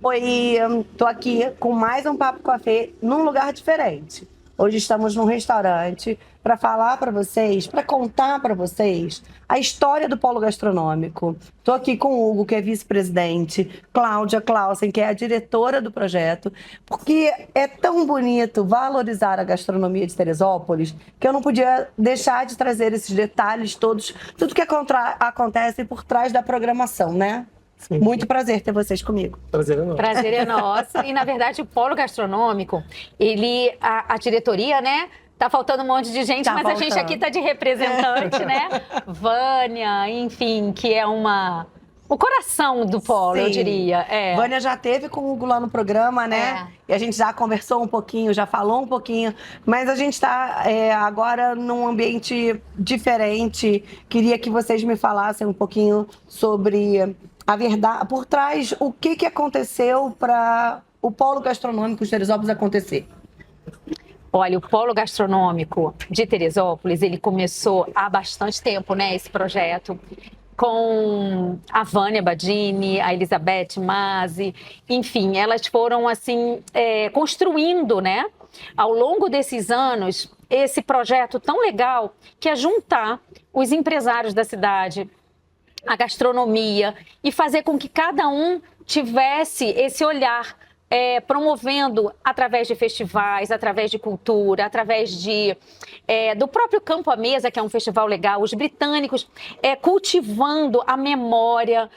Oi, tô aqui com mais um Papo com a Fê num lugar diferente. Hoje estamos num restaurante para falar para vocês, para contar para vocês a história do polo gastronômico. Tô aqui com o Hugo, que é vice-presidente, Cláudia Clausen, que é a diretora do projeto, porque é tão bonito valorizar a gastronomia de Teresópolis que eu não podia deixar de trazer esses detalhes todos, tudo que acontece por trás da programação, né? Sim. Muito prazer ter vocês comigo. Prazer é nosso. Prazer é nosso. E, na verdade, o polo gastronômico, a diretoria, né? Tá faltando um monte de gente, mas a gente aqui tá de representante, né? Vânia, enfim, que é o coração do polo, eu diria. Vânia já teve com o Hugo lá no programa, né? E a gente já conversou um pouquinho, já falou um pouquinho, mas a gente está agora num ambiente diferente. Queria que vocês me falassem um pouquinho sobre a verdade, por trás, o que aconteceu para o polo gastronômico de Teresópolis acontecer. Olha, o polo gastronômico de Teresópolis, ele começou há bastante tempo, né, esse projeto, com a Vânia Badini, a Elizabeth Mazzi, enfim, elas foram, assim, construindo, né, ao longo desses anos, esse projeto tão legal que é juntar os empresários da cidade, a gastronomia, e fazer com que cada um tivesse esse olhar promovendo através de festivais, através de cultura, através do próprio Campo à Mesa, que é um festival legal, os britânicos cultivando a memória,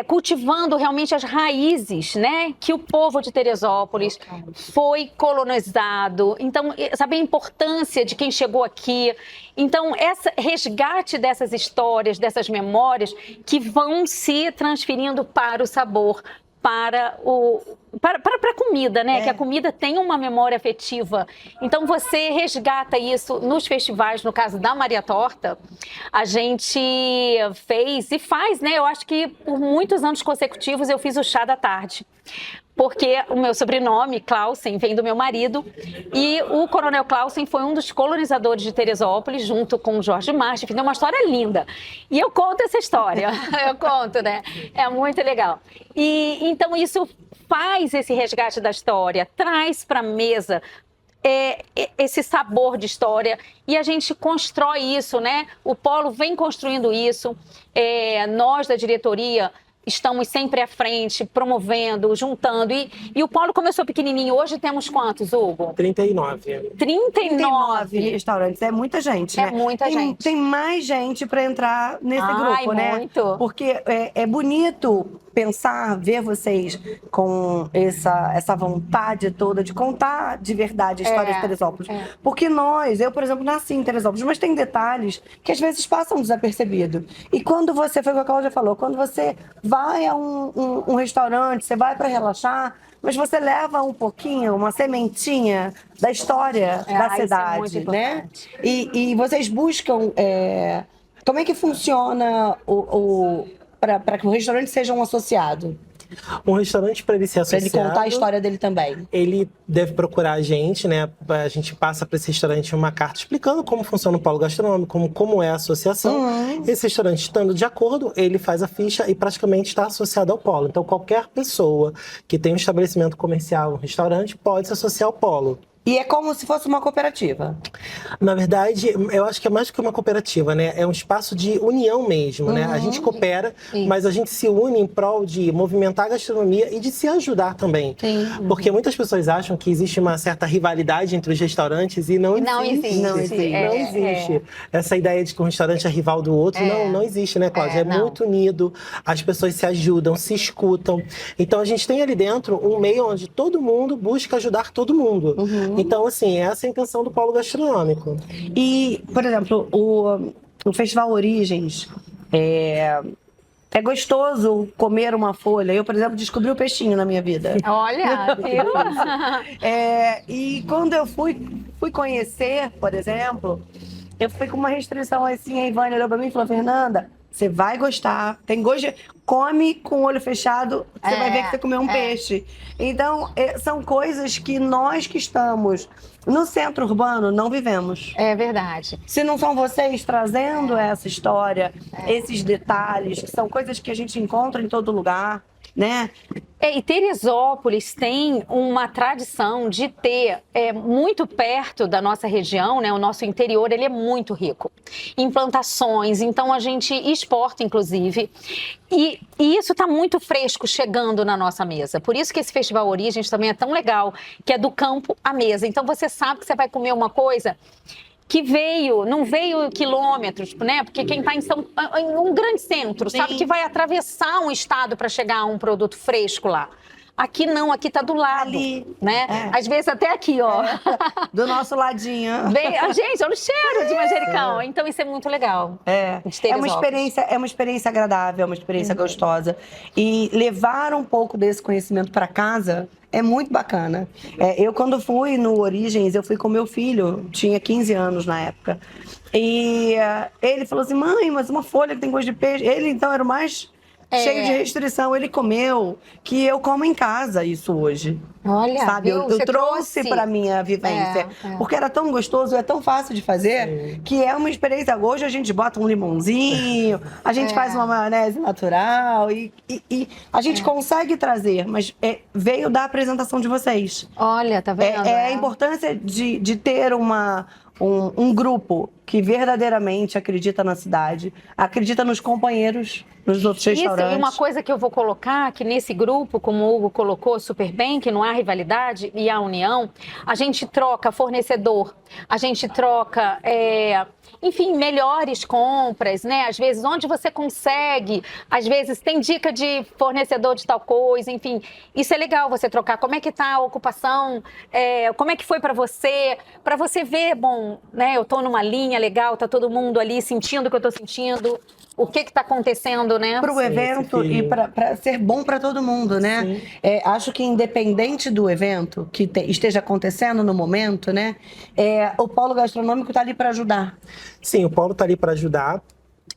cultivando realmente as raízes, né, que o povo de Teresópolis foi colonizado. Então, sabe a importância de quem chegou aqui. Então, esse resgate dessas histórias, dessas memórias, que vão se transferindo para o sabor, para a comida, né? Que a comida tem uma memória afetiva. Então, você resgata isso nos festivais. No caso da Maria Torta, a gente fez e faz, né? Eu acho que por muitos anos consecutivos eu fiz o chá da tarde. Porque o meu sobrenome, Clausen, vem do meu marido, e o Coronel Clausen foi um dos colonizadores de Teresópolis, junto com o Jorge Martins. Enfim, é uma história linda. E eu conto essa história, eu conto, né? É muito legal. E então isso faz esse resgate da história, traz para a mesa esse sabor de história, e a gente constrói isso, né? O polo vem construindo isso, nós da diretoria estamos sempre à frente, promovendo, juntando. E o polo começou pequenininho. Hoje temos quantos, Hugo? 39. 39 restaurantes. É muita gente, né? É muita gente. Tem mais gente para entrar nesse grupo, né? Muito. Porque é bonito pensar, ver vocês com essa vontade toda de contar de verdade a história de Teresópolis. Porque eu, por exemplo, nasci em Teresópolis, mas tem detalhes que às vezes passam desapercebido. E quando você, foi o que a Cláudia falou, quando você vai a um restaurante, você vai para relaxar, mas você leva um pouquinho, uma sementinha da história da cidade, né? E vocês buscam como é que funciona para que o restaurante seja um associado? Um restaurante, para ele ser associado, para ele contar a história dele também. Ele deve procurar a gente, né? A gente passa para esse restaurante uma carta explicando como funciona o polo gastronômico, como é a associação. Esse restaurante, estando de acordo, ele faz a ficha e praticamente está associado ao polo. Então, qualquer pessoa que tem um estabelecimento comercial, um restaurante, pode se associar ao polo. E é como se fosse uma cooperativa. Na verdade, eu acho que é mais do que uma cooperativa, né? É um espaço de união mesmo, né? A gente coopera, mas a gente se une em prol de movimentar a gastronomia e de se ajudar também. Porque muitas pessoas acham que existe uma certa rivalidade entre os restaurantes e não existe. Não existe. Essa ideia de que um restaurante é rival do outro, não existe, né, Cláudia? É muito unido, as pessoas se ajudam, se escutam. Então, a gente tem ali dentro um meio onde todo mundo busca ajudar todo mundo. Então, assim, essa é a intenção do polo gastronômico. E, por exemplo, o Festival Origens, é gostoso comer uma folha. Eu, por exemplo, descobri o peixinho na minha vida. Olha, viu? E quando eu fui conhecer, por exemplo, eu fui com uma restrição assim, a Ivânia olhou pra mim e falou, Fernanda, você vai gostar, tem gosto de... Come com o olho fechado, você vai ver que você comeu um peixe. Então, são coisas que nós que estamos no centro urbano não vivemos. É verdade. Se não são vocês trazendo essa história, esses detalhes, que são coisas que a gente encontra em todo lugar. né? E Teresópolis tem uma tradição de ter muito perto da nossa região, né? O nosso interior, ele é muito rico em plantações, então a gente exporta, inclusive, e isso está muito fresco chegando na nossa mesa. Por isso que esse Festival Origens também é tão legal, que é do campo à mesa. Então você sabe que você vai comer uma coisa que não veio quilômetros, né? Porque quem está em um grande centro, sabe que vai atravessar um estado para chegar a um produto fresco lá. Aqui não, aqui tá do lado, ali, né? Às vezes até aqui, ó. Do nosso ladinho. Gente, olha o cheiro de manjericão. Então isso é muito legal. É uma experiência agradável, é uma experiência gostosa. E levar um pouco desse conhecimento para casa é muito bacana. Eu, quando fui no Origens, eu fui com meu filho, tinha 15 anos na época. E ele falou assim, mãe, mas uma folha que tem gosto de peixe. Ele, então, era o mais cheio de restrição. Ele comeu, que eu como em casa isso hoje. Olha, sabe? Eu trouxe para minha vivência. Porque era tão gostoso, é tão fácil de fazer, que é uma experiência. Hoje a gente bota um limãozinho, a gente faz uma maionese natural e a gente consegue trazer, mas veio da apresentação de vocês. Olha, tá vendo? A importância de ter um grupo que verdadeiramente acredita na cidade, acredita nos companheiros, nos outros restaurantes. Isso, e uma coisa que eu vou colocar, que nesse grupo, como o Hugo colocou super bem, que não há rivalidade e há união, a gente troca fornecedor, a gente troca, enfim, melhores compras, né? Às vezes, onde você consegue, às vezes tem dica de fornecedor de tal coisa, enfim. Isso é legal você trocar. Como é que tá a ocupação? Como é que foi para você ver, bom, né? Eu tô numa linha legal, tá todo mundo ali sentindo o que eu tô sentindo. O que está acontecendo, né? Para o evento e para ser bom para todo mundo, né? Acho que independente do evento que esteja acontecendo no momento, né? O polo gastronômico está ali para ajudar. Sim, o polo está ali para ajudar.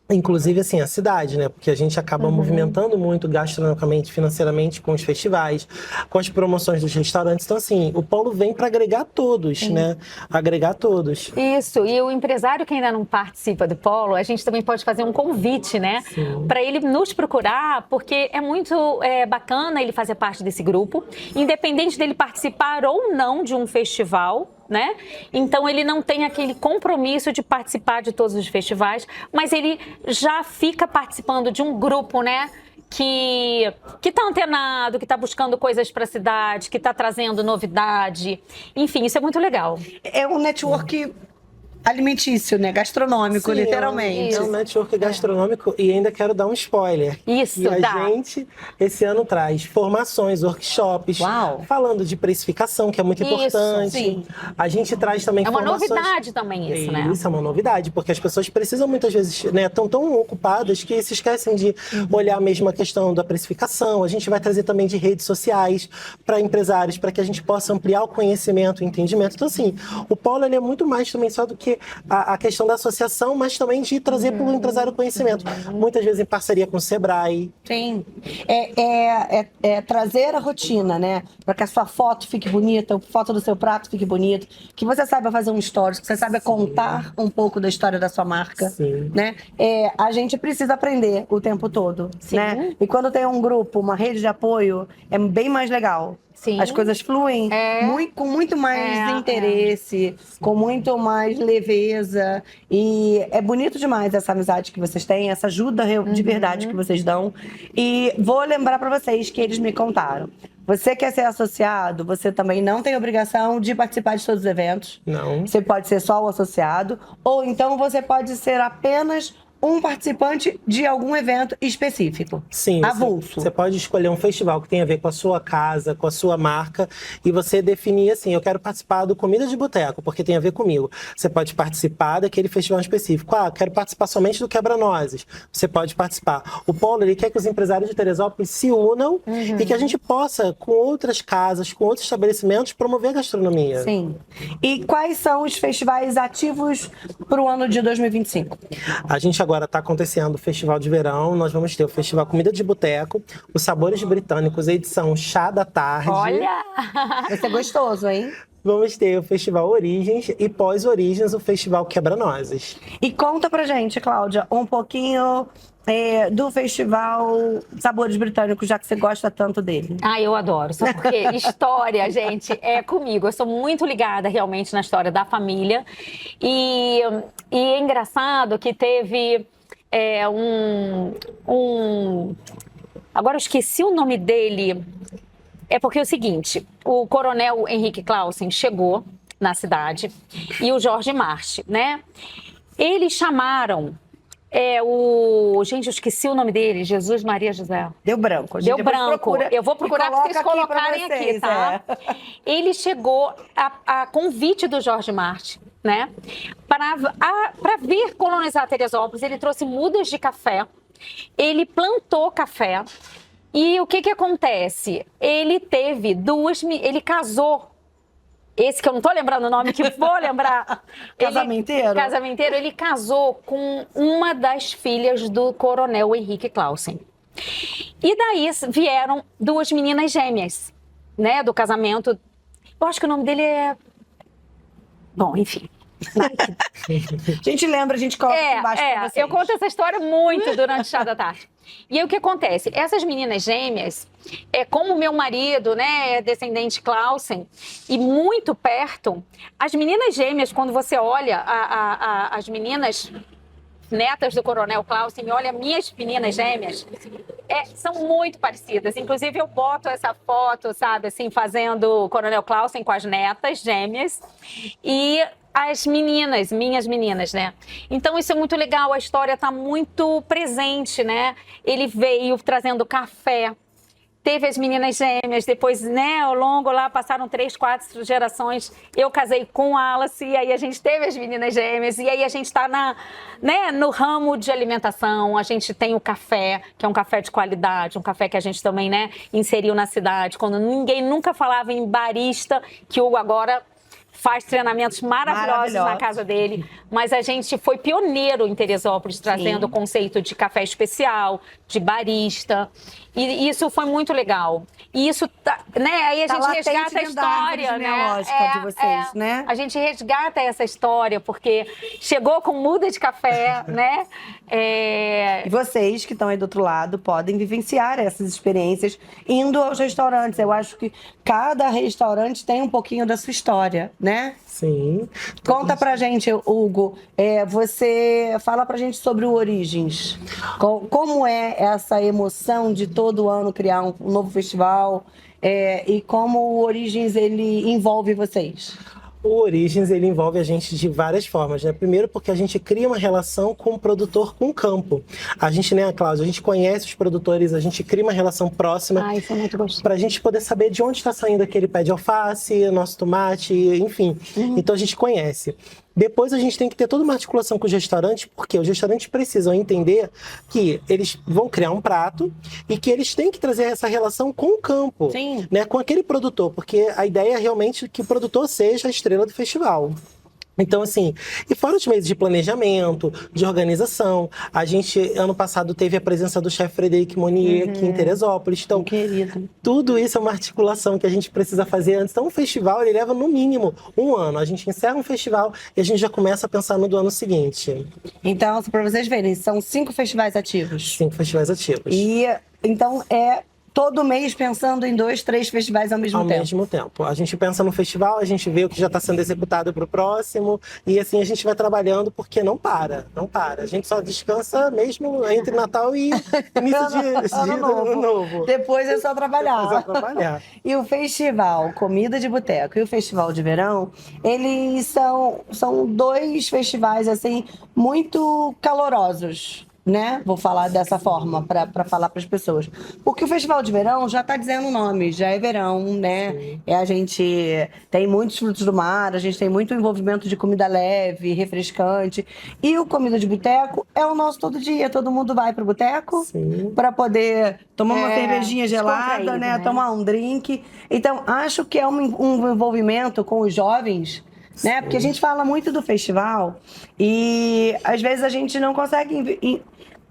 Inclusive, assim, a cidade, né? Porque a gente acaba movimentando muito gastronomicamente, financeiramente com os festivais, com as promoções dos restaurantes. Então, assim, o polo vem para agregar todos, né? Agregar todos. Isso. E o empresário que ainda não participa do polo, a gente também pode fazer um convite, né? Para ele nos procurar, porque é muito bacana ele fazer parte desse grupo, independente dele participar ou não de um festival, né? Então ele não tem aquele compromisso de participar de todos os festivais, mas ele já fica participando de um grupo, né? Que está antenado, que está buscando coisas para a cidade, que está trazendo novidade. Enfim, isso é muito legal. É um network alimentício, né? Gastronômico, literalmente. É um network gastronômico e ainda quero dar um spoiler. Isso, e a gente, esse ano, traz formações, workshops, falando de precificação, que é muito importante. Sim. A gente traz também formações... É uma novidade também isso, né? Isso é uma novidade, porque as pessoas precisam muitas vezes, né? Estão tão ocupadas que se esquecem de olhar mesmo a questão da precificação. A gente vai trazer também de redes sociais para empresários, para que a gente possa ampliar o conhecimento, o entendimento. Então, assim, o polo ele é muito mais também só do que a questão da associação, mas também de trazer para o empresário conhecimento. Muitas vezes em parceria com o Sebrae. Sim. Trazer a rotina, né? Para que a sua foto fique bonita, a foto do seu prato fique bonita, que você saiba fazer um stories, que você saiba contar um pouco da história da sua marca, né? A gente precisa aprender o tempo todo, né? E quando tem um grupo, uma rede de apoio, é bem mais legal. Sim. As coisas fluem com muito mais interesse, com muito mais leveza. E é bonito demais essa amizade que vocês têm, essa ajuda de verdade que vocês dão. E vou lembrar para vocês que eles me contaram. Você quer ser associado, você também não tem obrigação de participar de todos os eventos. Não. Você pode ser só o associado, ou então você pode ser apenas um participante de algum evento específico. Sim. Avulso. Você pode escolher um festival que tem a ver com a sua casa, com a sua marca, e você definir assim, eu quero participar do Comida de Boteco, porque tem a ver comigo. Você pode participar daquele festival específico. Eu quero participar somente do Quebra-Nozes. Você pode participar. O Polo, ele quer que os empresários de Teresópolis se unam e que a gente possa, com outras casas, com outros estabelecimentos, promover a gastronomia. Sim. E quais são os festivais ativos para o ano de 2025? A gente agora está acontecendo o Festival de Verão, nós vamos ter o Festival Comida de Boteco, os Sabores Britânicos, a edição Chá da Tarde. Olha! Vai ser gostoso, hein? Vamos ter o Festival Origens e pós-Origens o Festival Quebra-Nozes. E conta pra gente, Cláudia, um pouquinho do Festival Sabores Britânicos, já que você gosta tanto dele? Ah, eu adoro. Só porque história, gente, é comigo. Eu sou muito ligada realmente na história da família. E é engraçado que teve agora eu esqueci o nome dele. É porque é o seguinte, o coronel Henrique Clausen chegou na cidade e o Jorge March, né? Eles chamaram gente, eu esqueci o nome dele, Jesus Maria José. Deu branco. Deu branco. Eu vou procurar pra vocês colocarem aqui, tá? Ele chegou a convite do Jorge March, né? Para vir colonizar Teresópolis. Ele trouxe mudas de café, ele plantou café. E o que acontece? Ele teve ele casou, esse que eu não tô lembrando o nome, que vou lembrar. Casamenteiro? Ele casou com uma das filhas do coronel Henrique Clausen. E daí vieram 2 meninas gêmeas, né, do casamento. Eu acho que o nome dele é... Bom, enfim. A gente lembra, a gente coloca aqui embaixo pra vocês. Eu conto essa história muito durante o chá da tarde. E aí o que acontece? Essas meninas gêmeas, como meu marido, né, é descendente Clausen, e muito perto, as meninas gêmeas, quando você olha as meninas netas do coronel Clausen, olha minhas meninas gêmeas, são muito parecidas. Inclusive eu boto essa foto, sabe, assim, fazendo o coronel Clausen com as netas gêmeas e as meninas, minhas meninas, né? Então isso é muito legal, a história tá muito presente, né? Ele veio trazendo café, teve as meninas gêmeas, depois, né, ao longo lá passaram 3, 4 gerações, eu casei com a Alice, e aí a gente teve as meninas gêmeas, e aí a gente tá no ramo de alimentação, a gente tem o café, que é um café de qualidade, um café que a gente também, né, inseriu na cidade, quando ninguém nunca falava em barista, que o Hugo agora faz treinamentos maravilhosos na casa dele, mas a gente foi pioneiro em Teresópolis, trazendo o conceito de café especial, de barista, e isso foi muito legal. E isso, né, aí a gente resgata a história, né? De vocês, né? A gente resgata essa história, porque chegou com muda de café, né? E vocês que estão aí do outro lado podem vivenciar essas experiências indo aos restaurantes. Eu acho que cada restaurante tem um pouquinho da sua história, né? Sim. Conta pra gente, Hugo, você fala pra gente sobre o Origens. Como é essa emoção de todo ano criar um novo festival e como o Origens ele envolve vocês? O Origens, ele envolve a gente de várias formas, né? Primeiro porque a gente cria uma relação com o produtor, com o campo. A gente, né, Cláudia, a gente conhece os produtores, a gente cria uma relação próxima. Isso é muito gostoso. Pra gente poder saber de onde está saindo aquele pé de alface, nosso tomate, enfim. Então a gente conhece. Depois a gente tem que ter toda uma articulação com os restaurantes, porque os restaurantes precisam entender que eles vão criar um prato e que eles têm que trazer essa relação com o campo, né, com aquele produtor, porque a ideia é realmente que o produtor seja a estrela do festival. Então, assim, e fora os meses de planejamento, de organização, a gente, ano passado, teve a presença do chefe Frederic Monnier aqui em Teresópolis. Então, tudo isso é uma articulação que a gente precisa fazer antes. Então, o festival, ele leva no mínimo 1 ano. A gente encerra um festival e a gente já começa a pensar no do ano seguinte. Então, para vocês verem, são 5 festivais ativos. 5 festivais ativos. E, então, todo mês pensando em 2, 3 festivais ao mesmo tempo. Ao mesmo tempo. A gente pensa no festival, a gente vê o que já está sendo executado para o próximo e assim a gente vai trabalhando porque não para. A gente só descansa mesmo entre Natal e início de ano novo. Depois é só trabalhar. Depois é trabalhar. E o festival Comida de Boteco e o Festival de Verão, eles são 2 festivais assim muito calorosos, né? Vou falar dessa forma para falar para as pessoas. Porque o Festival de Verão já está dizendo o nome, já é verão, né? A gente tem muitos frutos do mar, a gente tem muito envolvimento de comida leve, refrescante. E o Comida de Boteco é o nosso todo dia. Todo mundo vai pro boteco para poder tomar uma cervejinha gelada, né? Tomar um drink. Então, acho que é um envolvimento com os jovens, né? Porque a gente fala muito do festival e às vezes a gente não consegue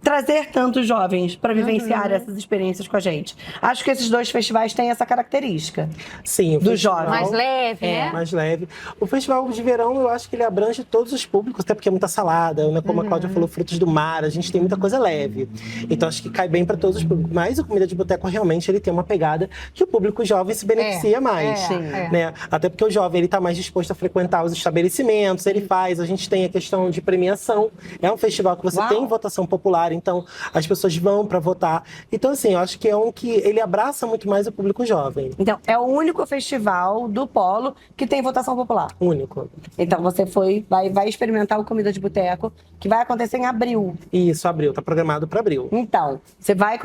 trazer tantos jovens para vivenciar essas experiências com a gente. Acho que esses 2 festivais têm essa característica. Sim, do jovem. Mais leve, né? Mais leve. O festival de verão, eu acho que ele abrange todos os públicos, até porque é muita salada, né? Como a Cláudia falou, frutos do mar, a gente tem muita coisa leve. Então acho que cai bem para todos os públicos. Mas o Comida de Boteco realmente ele tem uma pegada que o público jovem se beneficia mais. Né? Até porque o jovem ele tá mais disposto a frequentar os estabelecimentos, ele faz, a gente tem a questão de premiação. É um festival que você tem votação popular, então as pessoas vão para votar. Então, assim, eu acho que é um que ele abraça muito mais o público jovem. Então, é o único festival do Polo que tem votação popular. Único. Então, você vai experimentar o Comida de Boteco, que vai acontecer em abril. Isso, abril. Tá programado para abril. Então, você vai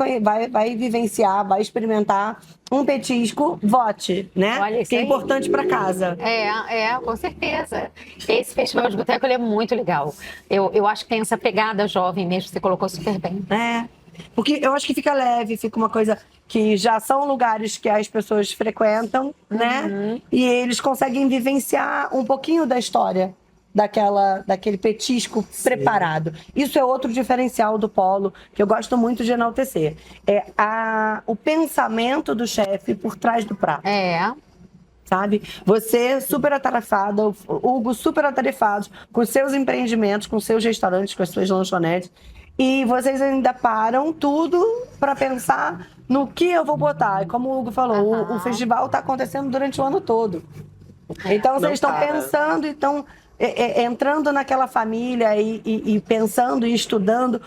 vivenciar, vai experimentar um petisco, vote, né? Olha, isso que é aí. importante para casa. Com certeza. Esse Festival de Boteco ele é muito legal. Eu acho que tem essa pegada jovem mesmo, você colocou super bem. Porque eu acho que fica leve, fica uma coisa que já são lugares que as pessoas frequentam, né? E eles conseguem vivenciar um pouquinho da história daquele petisco preparado. Isso é outro diferencial do Polo, que eu gosto muito de enaltecer. É o pensamento do chefe por trás do prato. Sabe? Você super atarefada, o Hugo super atarefado, com seus empreendimentos, com seus restaurantes, com as suas lanchonetes. E vocês ainda param tudo para pensar no que eu vou botar. E como o Hugo falou, o festival está acontecendo durante o ano todo. Então vocês estão pensando e estão entrando naquela família e pensando e estudando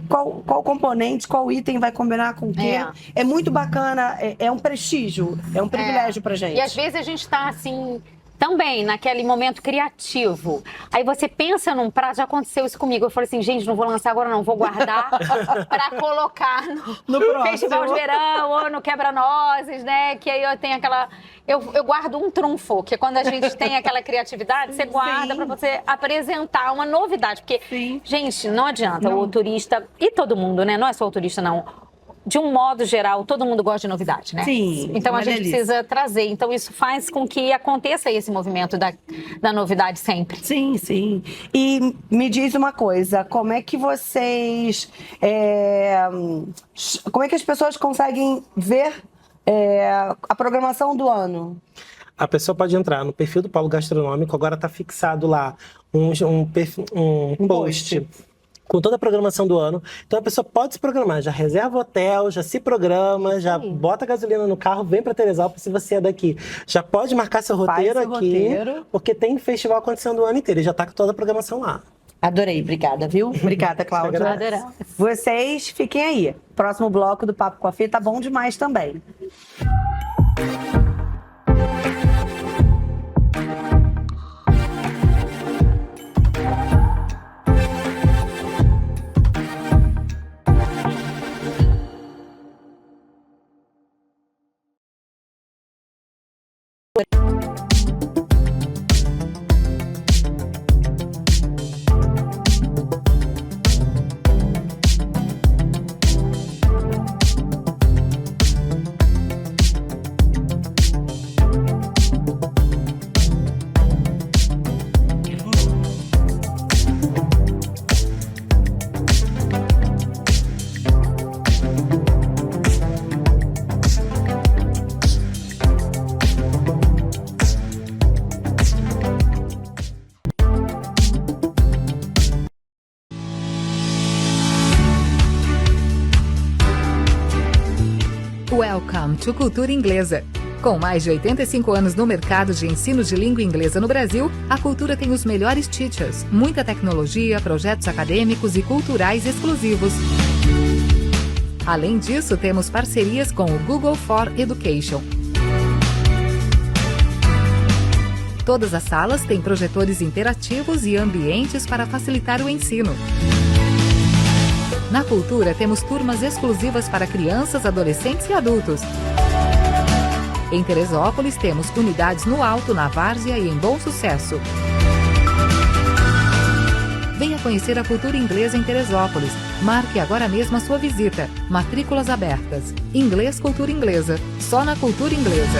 qual componente, qual item vai combinar com o quê. É muito bacana, é um prestígio, é um privilégio pra gente. E às vezes a gente está assim, também naquele momento criativo. Aí você pensa num prato, já aconteceu isso comigo. Eu falei assim, gente, não vou lançar agora não, vou guardar para colocar no Festival de Verão ou no Quebra-Nozes, né? Que aí eu tenho aquela... Eu guardo um trunfo, que é quando a gente tem aquela criatividade, você guarda para você apresentar uma novidade. Porque, gente, não adianta o turista, e todo mundo, né? Não é só o turista, não. De um modo geral, todo mundo gosta de novidade, né? Sim. Então a gente precisa trazer. Então isso faz com que aconteça esse movimento da novidade sempre. Sim, sim. E me diz uma coisa, como é que vocês... como é que as pessoas conseguem ver a programação do ano? A pessoa pode entrar no perfil do Polo Gastronômico, agora está fixado lá um post com toda a programação do ano. Então a pessoa pode se programar, já reserva hotel, já se programa, já bota gasolina no carro, vem para Teresópolis se você é daqui. Já pode marcar seu roteiro aqui, porque tem festival acontecendo o ano inteiro, e já está com toda a programação lá. Adorei, obrigada, viu? Obrigada, Cláudia. Adoramos. Vocês fiquem aí. Próximo bloco do Papo com a Fê tá bom demais também. Welcome to Cultura Inglesa. Com mais de 85 anos no mercado de ensino de língua inglesa no Brasil, a Cultura tem os melhores teachers, muita tecnologia, projetos acadêmicos e culturais exclusivos. Além disso, temos parcerias com o Google for Education. Todas as salas têm projetores interativos e ambientes para facilitar o ensino. Na Cultura, temos turmas exclusivas para crianças, adolescentes e adultos. Em Teresópolis, temos unidades no Alto, na Várzea e em Bom Sucesso. Venha conhecer a Cultura Inglesa em Teresópolis. Marque agora mesmo a sua visita. Matrículas abertas. Inglês Cultura Inglesa. Só na Cultura Inglesa.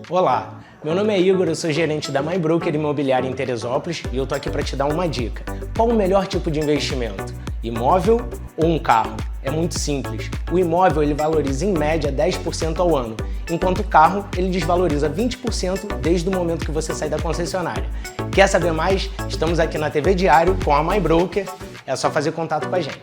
Olá, Meu nome é Igor, eu sou gerente da My Broker Imobiliária em Teresópolis e eu tô aqui para te dar uma dica. Qual o melhor tipo de investimento? Imóvel ou um carro? É muito simples. O imóvel ele valoriza em média 10% ao ano, enquanto o carro ele desvaloriza 20% desde o momento que você sai da concessionária. Quer saber mais? Estamos aqui na TV Diário com a My Broker. É só fazer contato com a gente.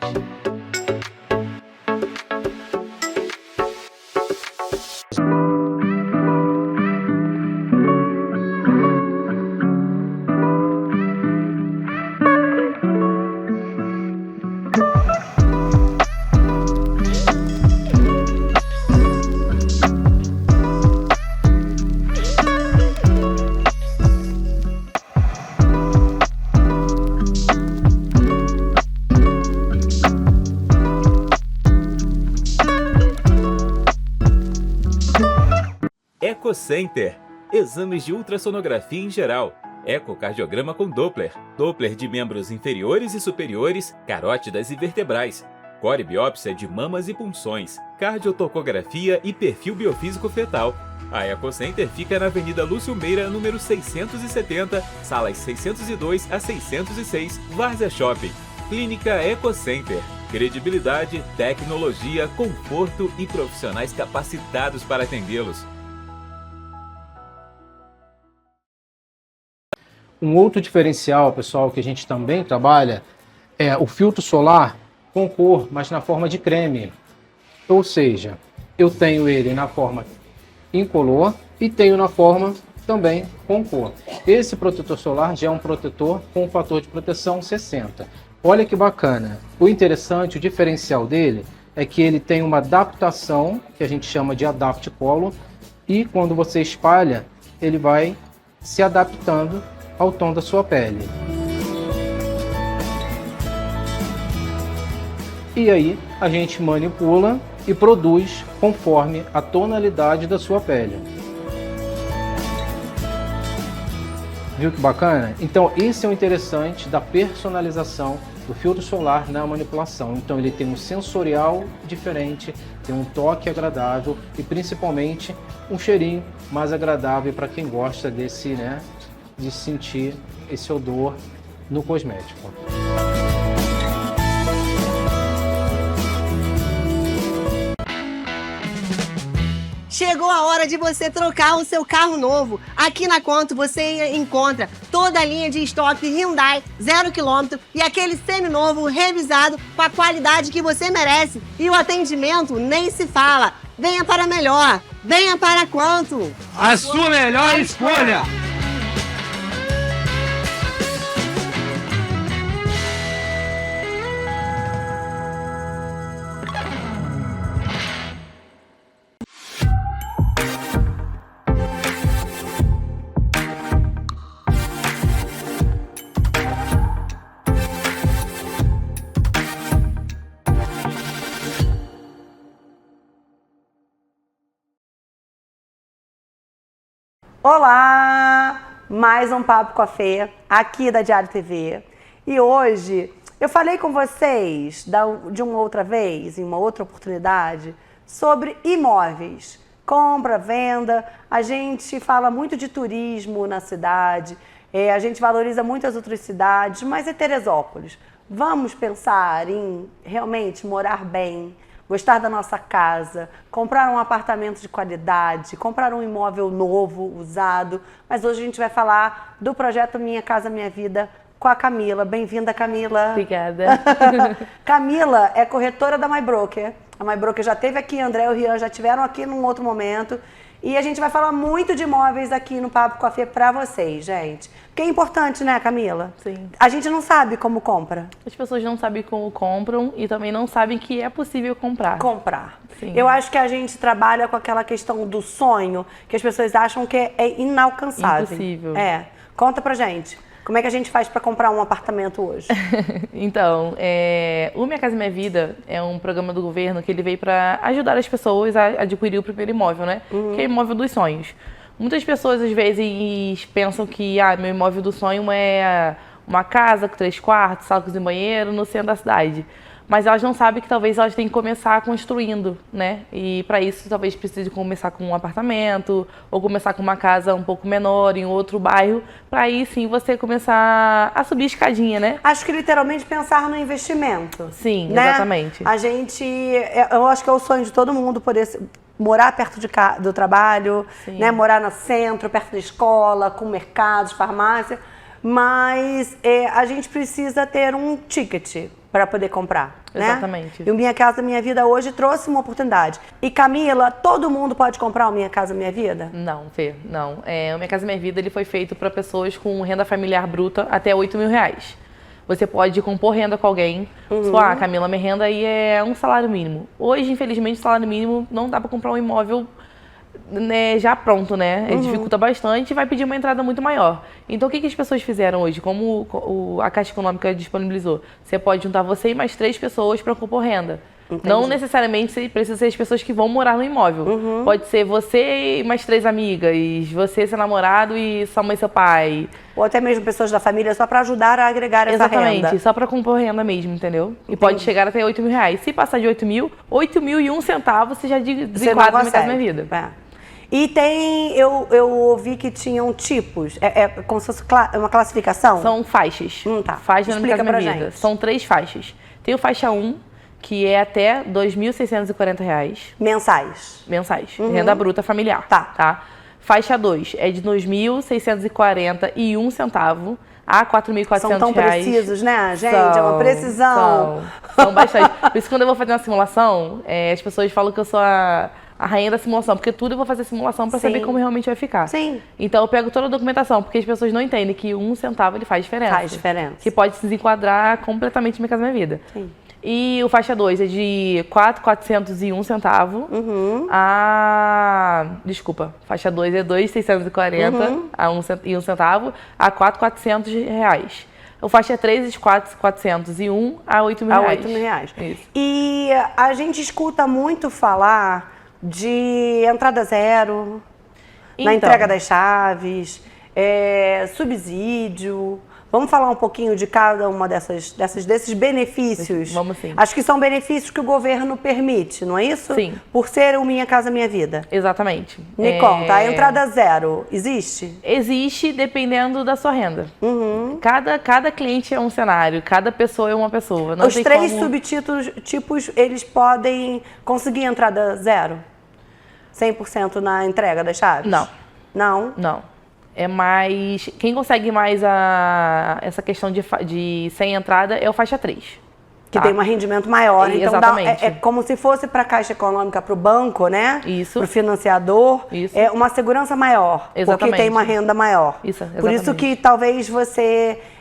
EcoCenter. Exames de ultrassonografia em geral. Ecocardiograma com Doppler. Doppler de membros inferiores e superiores, carótidas e vertebrais. Core biópsia de mamas e punções. Cardiotocografia e perfil biofísico fetal. A EcoCenter fica na Avenida Lúcio Meira, número 670, salas 602 a 606, Várzea Shopping. Clínica EcoCenter. Credibilidade, tecnologia, conforto e profissionais capacitados para atendê-los. Um outro diferencial, pessoal, que a gente também trabalha é o filtro solar com cor, mas na forma de creme. Ou seja, eu tenho ele na forma incolor e tenho na forma também com cor. Esse protetor solar já é um protetor com um fator de proteção 60. Olha que bacana. O interessante, o diferencial dele é que ele tem uma adaptação, que a gente chama de Adapt Color, e quando você espalha, ele vai se adaptando ao tom da sua pele. E aí a gente manipula e produz conforme a tonalidade da sua pele. Viu que bacana? Então esse é o interessante da personalização do filtro solar na manipulação. Então ele tem um sensorial diferente, tem um toque agradável e principalmente um cheirinho mais agradável para quem gosta desse, né, de sentir esse odor no cosmético. Chegou a hora de você trocar o seu carro novo. Aqui na Quanto você encontra toda a linha de estoque Hyundai 0 km e aquele seminovo revisado com a qualidade que você merece. E o atendimento nem se fala. Venha para melhor. Venha para a Quanto. A sua melhor escolha. Olá! Mais um Papo com a Fê, aqui da Diário TV. E hoje eu falei com vocês de uma outra vez, em uma outra oportunidade, sobre imóveis. Compra, venda, a gente fala muito de turismo na cidade, a gente valoriza muito as outras cidades, mas é Teresópolis. Vamos pensar em realmente morar bem, gostar da nossa casa, comprar um apartamento de qualidade, comprar um imóvel novo, usado. Mas hoje a gente vai falar do projeto Minha Casa Minha Vida com a Camila. Bem-vinda, Camila. Obrigada. Camila é corretora da My Broker. A My Broker já esteve aqui, André e o Rian já estiveram aqui num outro momento. E a gente vai falar muito de imóveis aqui no Papo com a Fê pra vocês, gente. Porque é importante, né, Camila? Sim. A gente não sabe como compra. As pessoas não sabem como compram e também não sabem que é possível comprar. Comprar. Sim. Eu acho que a gente trabalha com aquela questão do sonho, que as pessoas acham que é inalcançável. Impossível. É. Conta pra gente. Como é que a gente faz para comprar um apartamento hoje? Então, o Minha Casa Minha Vida é um programa do governo que ele veio para ajudar as pessoas a adquirir o primeiro imóvel, né? Que é o imóvel dos sonhos. Muitas pessoas, às vezes, pensam que meu imóvel do sonho é uma casa com 3 quartos, sala, cozinha e banheiro no centro da cidade. mas elas não sabem que talvez elas tenham que começar construindo, né? E para isso talvez precise começar com um apartamento ou começar com uma casa um pouco menor em outro bairro, para aí sim você começar a subir a escadinha, né? Acho que literalmente pensar no investimento. Sim, né? exatamente. A gente, eu acho que é o sonho de todo mundo poder morar perto do trabalho, né? Morar no centro, perto da escola, com mercados, farmácia, mas a gente precisa ter um ticket para poder comprar, né? Exatamente. E o Minha Casa Minha Vida hoje trouxe uma oportunidade. E Camila, todo mundo pode comprar o Minha Casa Minha Vida? Não, Fê, não. O Minha Casa Minha Vida ele foi feito para pessoas com renda familiar bruta até R$8.000. Você pode compor renda com alguém. Camila, minha renda aí é um salário mínimo. Hoje, infelizmente, o salário mínimo não dá para comprar um imóvel, né, já pronto, né? Dificulta bastante e vai pedir uma entrada muito maior. Então, o que as pessoas fizeram hoje? Como a Caixa Econômica disponibilizou? Você pode juntar você e mais 3 pessoas para compor renda. Entendi. Não necessariamente precisa ser as pessoas que vão morar no imóvel. Pode ser você e mais 3 amigas, você, seu namorado e sua mãe e seu pai. Ou até mesmo pessoas da família, só para ajudar a agregar essa renda. Exatamente, só para compor renda mesmo, entendeu? Entendi. E pode chegar até R$8.000. Se passar de 8.000, 8.001 centavos, você já desenquadra na Minha Casa Minha Vida. E eu ouvi que tinham tipos, como se fosse uma classificação? São faixas. Tá. Faixa na Minha Explica Casa pra Minha gente. Vida. São 3 faixas. Tem o faixa 1, que é até R$2.640. Mensais. Renda bruta familiar. Tá. Faixa 2 é de R$2.641 a R$4.400. São tão precisos, né, gente? É uma precisão. São bastante. Por isso, quando eu vou fazer uma simulação, as pessoas falam que eu sou a rainha da simulação, porque tudo eu vou fazer simulação para saber como realmente vai ficar. Sim. Então eu pego toda a documentação, porque as pessoas não entendem que 1 centavo ele faz diferença. Faz diferença. Que pode se desenquadrar completamente Minha Casa Minha Vida. Sim. E o faixa 2 é de R$4.401 centavo Desculpa, faixa 2 é R$2.640 a 1 centavo a R$4.400. O faixa 3 é de R$4.401 a R$8.000. Isso. E a gente escuta muito falar de entrada zero, na entrega das chaves, subsídio. Vamos falar um pouquinho de cada uma desses benefícios? Vamos sim. Acho que são benefícios que o governo permite, não é isso? Sim. Por ser o Minha Casa Minha Vida. Exatamente. Me conta, a entrada zero existe? Existe dependendo da sua renda. Cada cliente é um cenário, cada pessoa é uma pessoa. Não Os tem 3 como... subtipos, eles podem conseguir entrada zero? 100% na entrega das chaves? Não. Não? Não. É mais... Quem consegue mais essa questão de sem entrada é o faixa 3. Que tem um rendimento maior. Então exatamente. É como se fosse para a Caixa Econômica, para o banco, né? Isso. Para o financiador. Isso. É uma segurança maior. Exatamente. Porque tem uma renda maior. Isso, exatamente. Por isso que talvez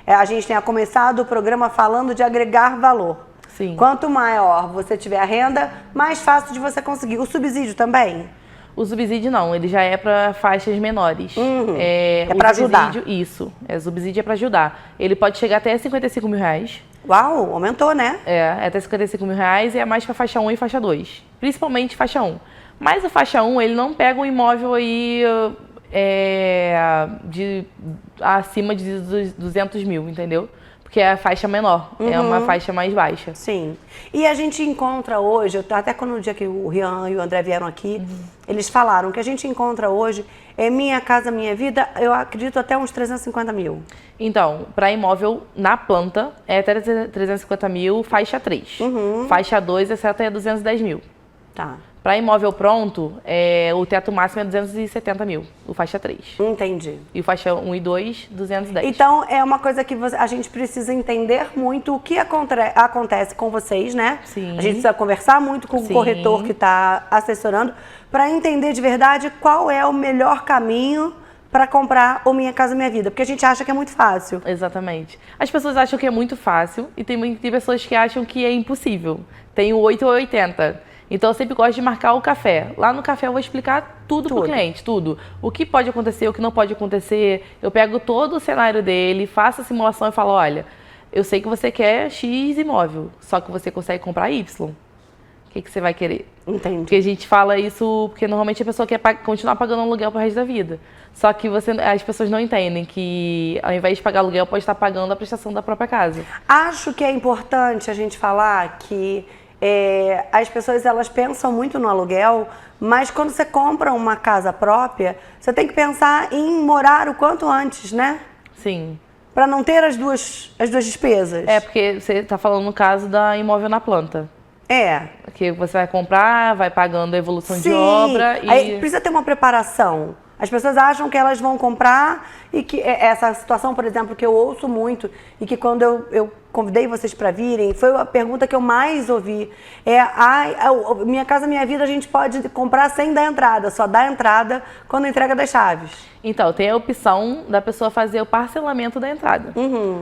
a gente tenha começado o programa falando de agregar valor. Sim. Quanto maior você tiver a renda, mais fácil de você conseguir. O subsídio também? O subsídio não, ele já é para faixas menores. É para ajudar. Isso, o subsídio é para ajudar. Ele pode chegar até R$55.000. Uau, aumentou, né? Até R$55.000 e é mais para faixa 1 e faixa 2. Principalmente faixa 1. Mas o faixa 1, ele não pega um imóvel aí acima de 200 mil, entendeu? Porque é a faixa menor, é uma faixa mais baixa. Sim. E a gente encontra hoje, até quando no dia que o Rian e o André vieram aqui, eles falaram que a gente encontra hoje Minha Casa Minha Vida, eu acredito até uns 350 mil. Então, para imóvel na planta é até 350 mil, faixa 3. Faixa 2 é até 210 mil. Tá. Para imóvel pronto, o teto máximo é 270 mil, o faixa 3. Entendi. E o faixa 1 e 2, 210. Então, é uma coisa que a gente precisa entender muito o que acontece com vocês, né? Sim. A gente precisa conversar muito com o corretor que está assessorando para entender de verdade qual é o melhor caminho para comprar o Minha Casa Minha Vida, porque a gente acha que é muito fácil. Exatamente. As pessoas acham que é muito fácil e tem pessoas que acham que é impossível. Tem o 8 ou 80. Então, eu sempre gosto de marcar o café. Lá no café eu vou explicar tudo para o cliente, tudo. O que pode acontecer, o que não pode acontecer. Eu pego todo o cenário dele, faço a simulação e falo, olha, eu sei que você quer X imóvel, só que você consegue comprar Y. o que você vai querer? Entendi. Porque a gente fala isso porque normalmente a pessoa quer continuar pagando aluguel pro resto da vida. Só que as pessoas não entendem que ao invés de pagar aluguel, pode estar pagando a prestação da própria casa. Acho que é importante a gente falar que as pessoas elas pensam muito no aluguel, mas quando você compra uma casa própria, você tem que pensar em morar o quanto antes, né? Sim. Para não ter as duas despesas. É, porque você está falando no caso da imóvel na planta. Que você vai comprar, vai pagando a evolução de obra e... Aí precisa ter uma preparação. As pessoas acham que elas vão comprar e que essa situação, por exemplo, que eu ouço muito e que quando eu convidei vocês para virem, foi a pergunta que eu mais ouvi. Minha Casa Minha Vida a gente pode comprar sem dar entrada, só dá entrada quando entrega das chaves. Então, tem a opção da pessoa fazer o parcelamento da entrada.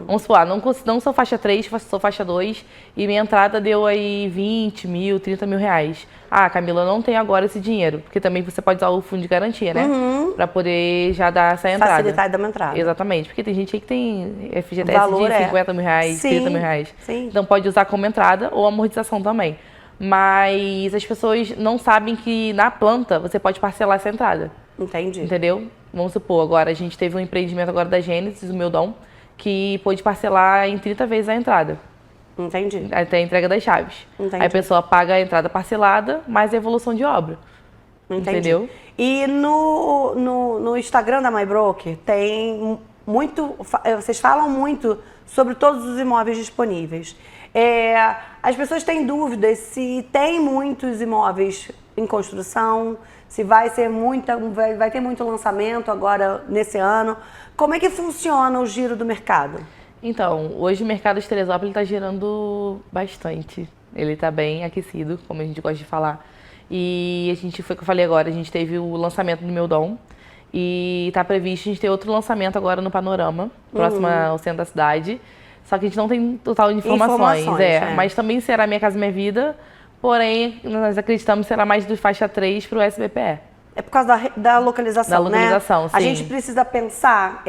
Vamos supor, não sou faixa 3, sou faixa 2 e minha entrada deu aí 20 mil, 30 mil reais. Ah, Camila, não tem agora esse dinheiro, porque também você pode usar o fundo de garantia, né? Pra poder já dar essa entrada. Facilitar e dar uma entrada. Exatamente, porque tem gente aí que tem FGTS de 50 mil reais, Sim. 30 mil reais. Sim. Então pode usar como entrada ou amortização também. Mas as pessoas não sabem que na planta você pode parcelar essa entrada. Entendi. Entendeu? Vamos supor, agora a gente teve um empreendimento agora da Gênesis, o Meu Dom, que pôde parcelar em 30 vezes a entrada. Entendi. Até a entrega das chaves. Entendi. Aí a pessoa paga a entrada parcelada, mais a evolução de obra. Entendi. Entendeu? E no Instagram da MyBroker tem muito... Vocês falam muito sobre todos os imóveis disponíveis. As pessoas têm dúvidas se tem muitos imóveis em construção, se vai ter muito lançamento agora nesse ano. Como é que funciona o giro do mercado? Então, hoje o mercado de Teresópolis está girando bastante. Ele está bem aquecido, como a gente gosta de falar. E a gente, foi o que eu falei agora, a gente teve o lançamento do Meu Dom. E está previsto a gente ter outro lançamento agora no Panorama, próximo ao centro da cidade. Só que a gente não tem total de informações. Mas também será Minha Casa Minha Vida, porém nós acreditamos que será mais do faixa 3 para o SBPE. É por causa da localização, da localização, né? sim. A gente precisa pensar,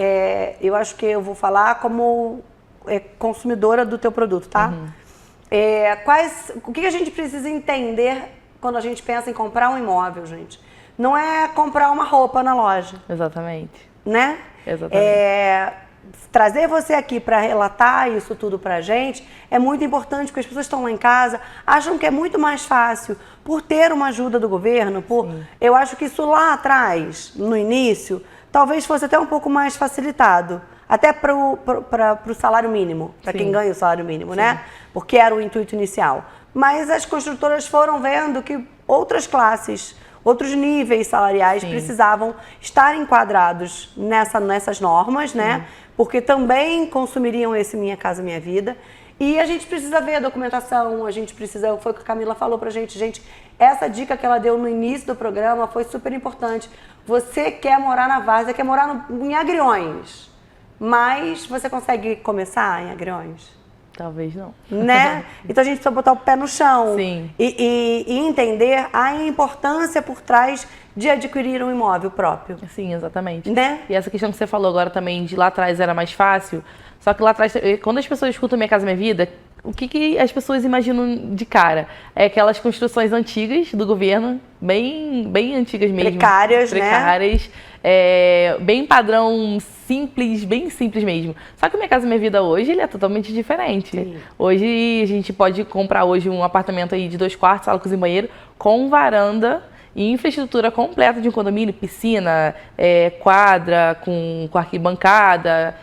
eu acho que eu vou falar como consumidora do teu produto, tá? O que a gente precisa entender quando a gente pensa em comprar um imóvel, gente? Não é comprar uma roupa na loja. Exatamente. Né? Exatamente. Trazer você aqui para relatar isso tudo pra gente é muito importante, porque as pessoas estão lá em casa, acham que é muito mais fácil por ter uma ajuda do governo. Eu acho que isso lá atrás, no início, talvez fosse até um pouco mais facilitado. Até para o salário mínimo, para quem ganha o salário mínimo, né? Porque era o intuito inicial. Mas as construtoras foram vendo que outras classes, outros níveis salariais precisavam estar enquadrados nessas normas, né? Porque também consumiriam esse Minha Casa Minha Vida. E a gente precisa ver a documentação, foi o que a Camila falou pra gente. Gente, essa dica que ela deu no início do programa foi super importante. Você quer morar na Várzea, quer morar em Agriões, mas você consegue começar em Agriões? Talvez não. Né? Então a gente precisa botar o pé no chão. Sim. E entender a importância por trás de adquirir um imóvel próprio. Sim, exatamente. Né? E essa questão que você falou agora também, de lá atrás era mais fácil, só que lá atrás, quando as pessoas escutam Minha Casa Minha Vida, o que as pessoas imaginam de cara? É aquelas construções antigas do governo, bem antigas mesmo. Precárias, né? Bem padrão, simples, bem simples mesmo. Só que o Minha Casa Minha Vida hoje, ele é totalmente diferente. Sim. Hoje, a gente pode comprar hoje um apartamento aí de 2 quartos, sala, cozinha e banheiro, com varanda e infraestrutura completa de um condomínio, piscina, quadra com arquibancada,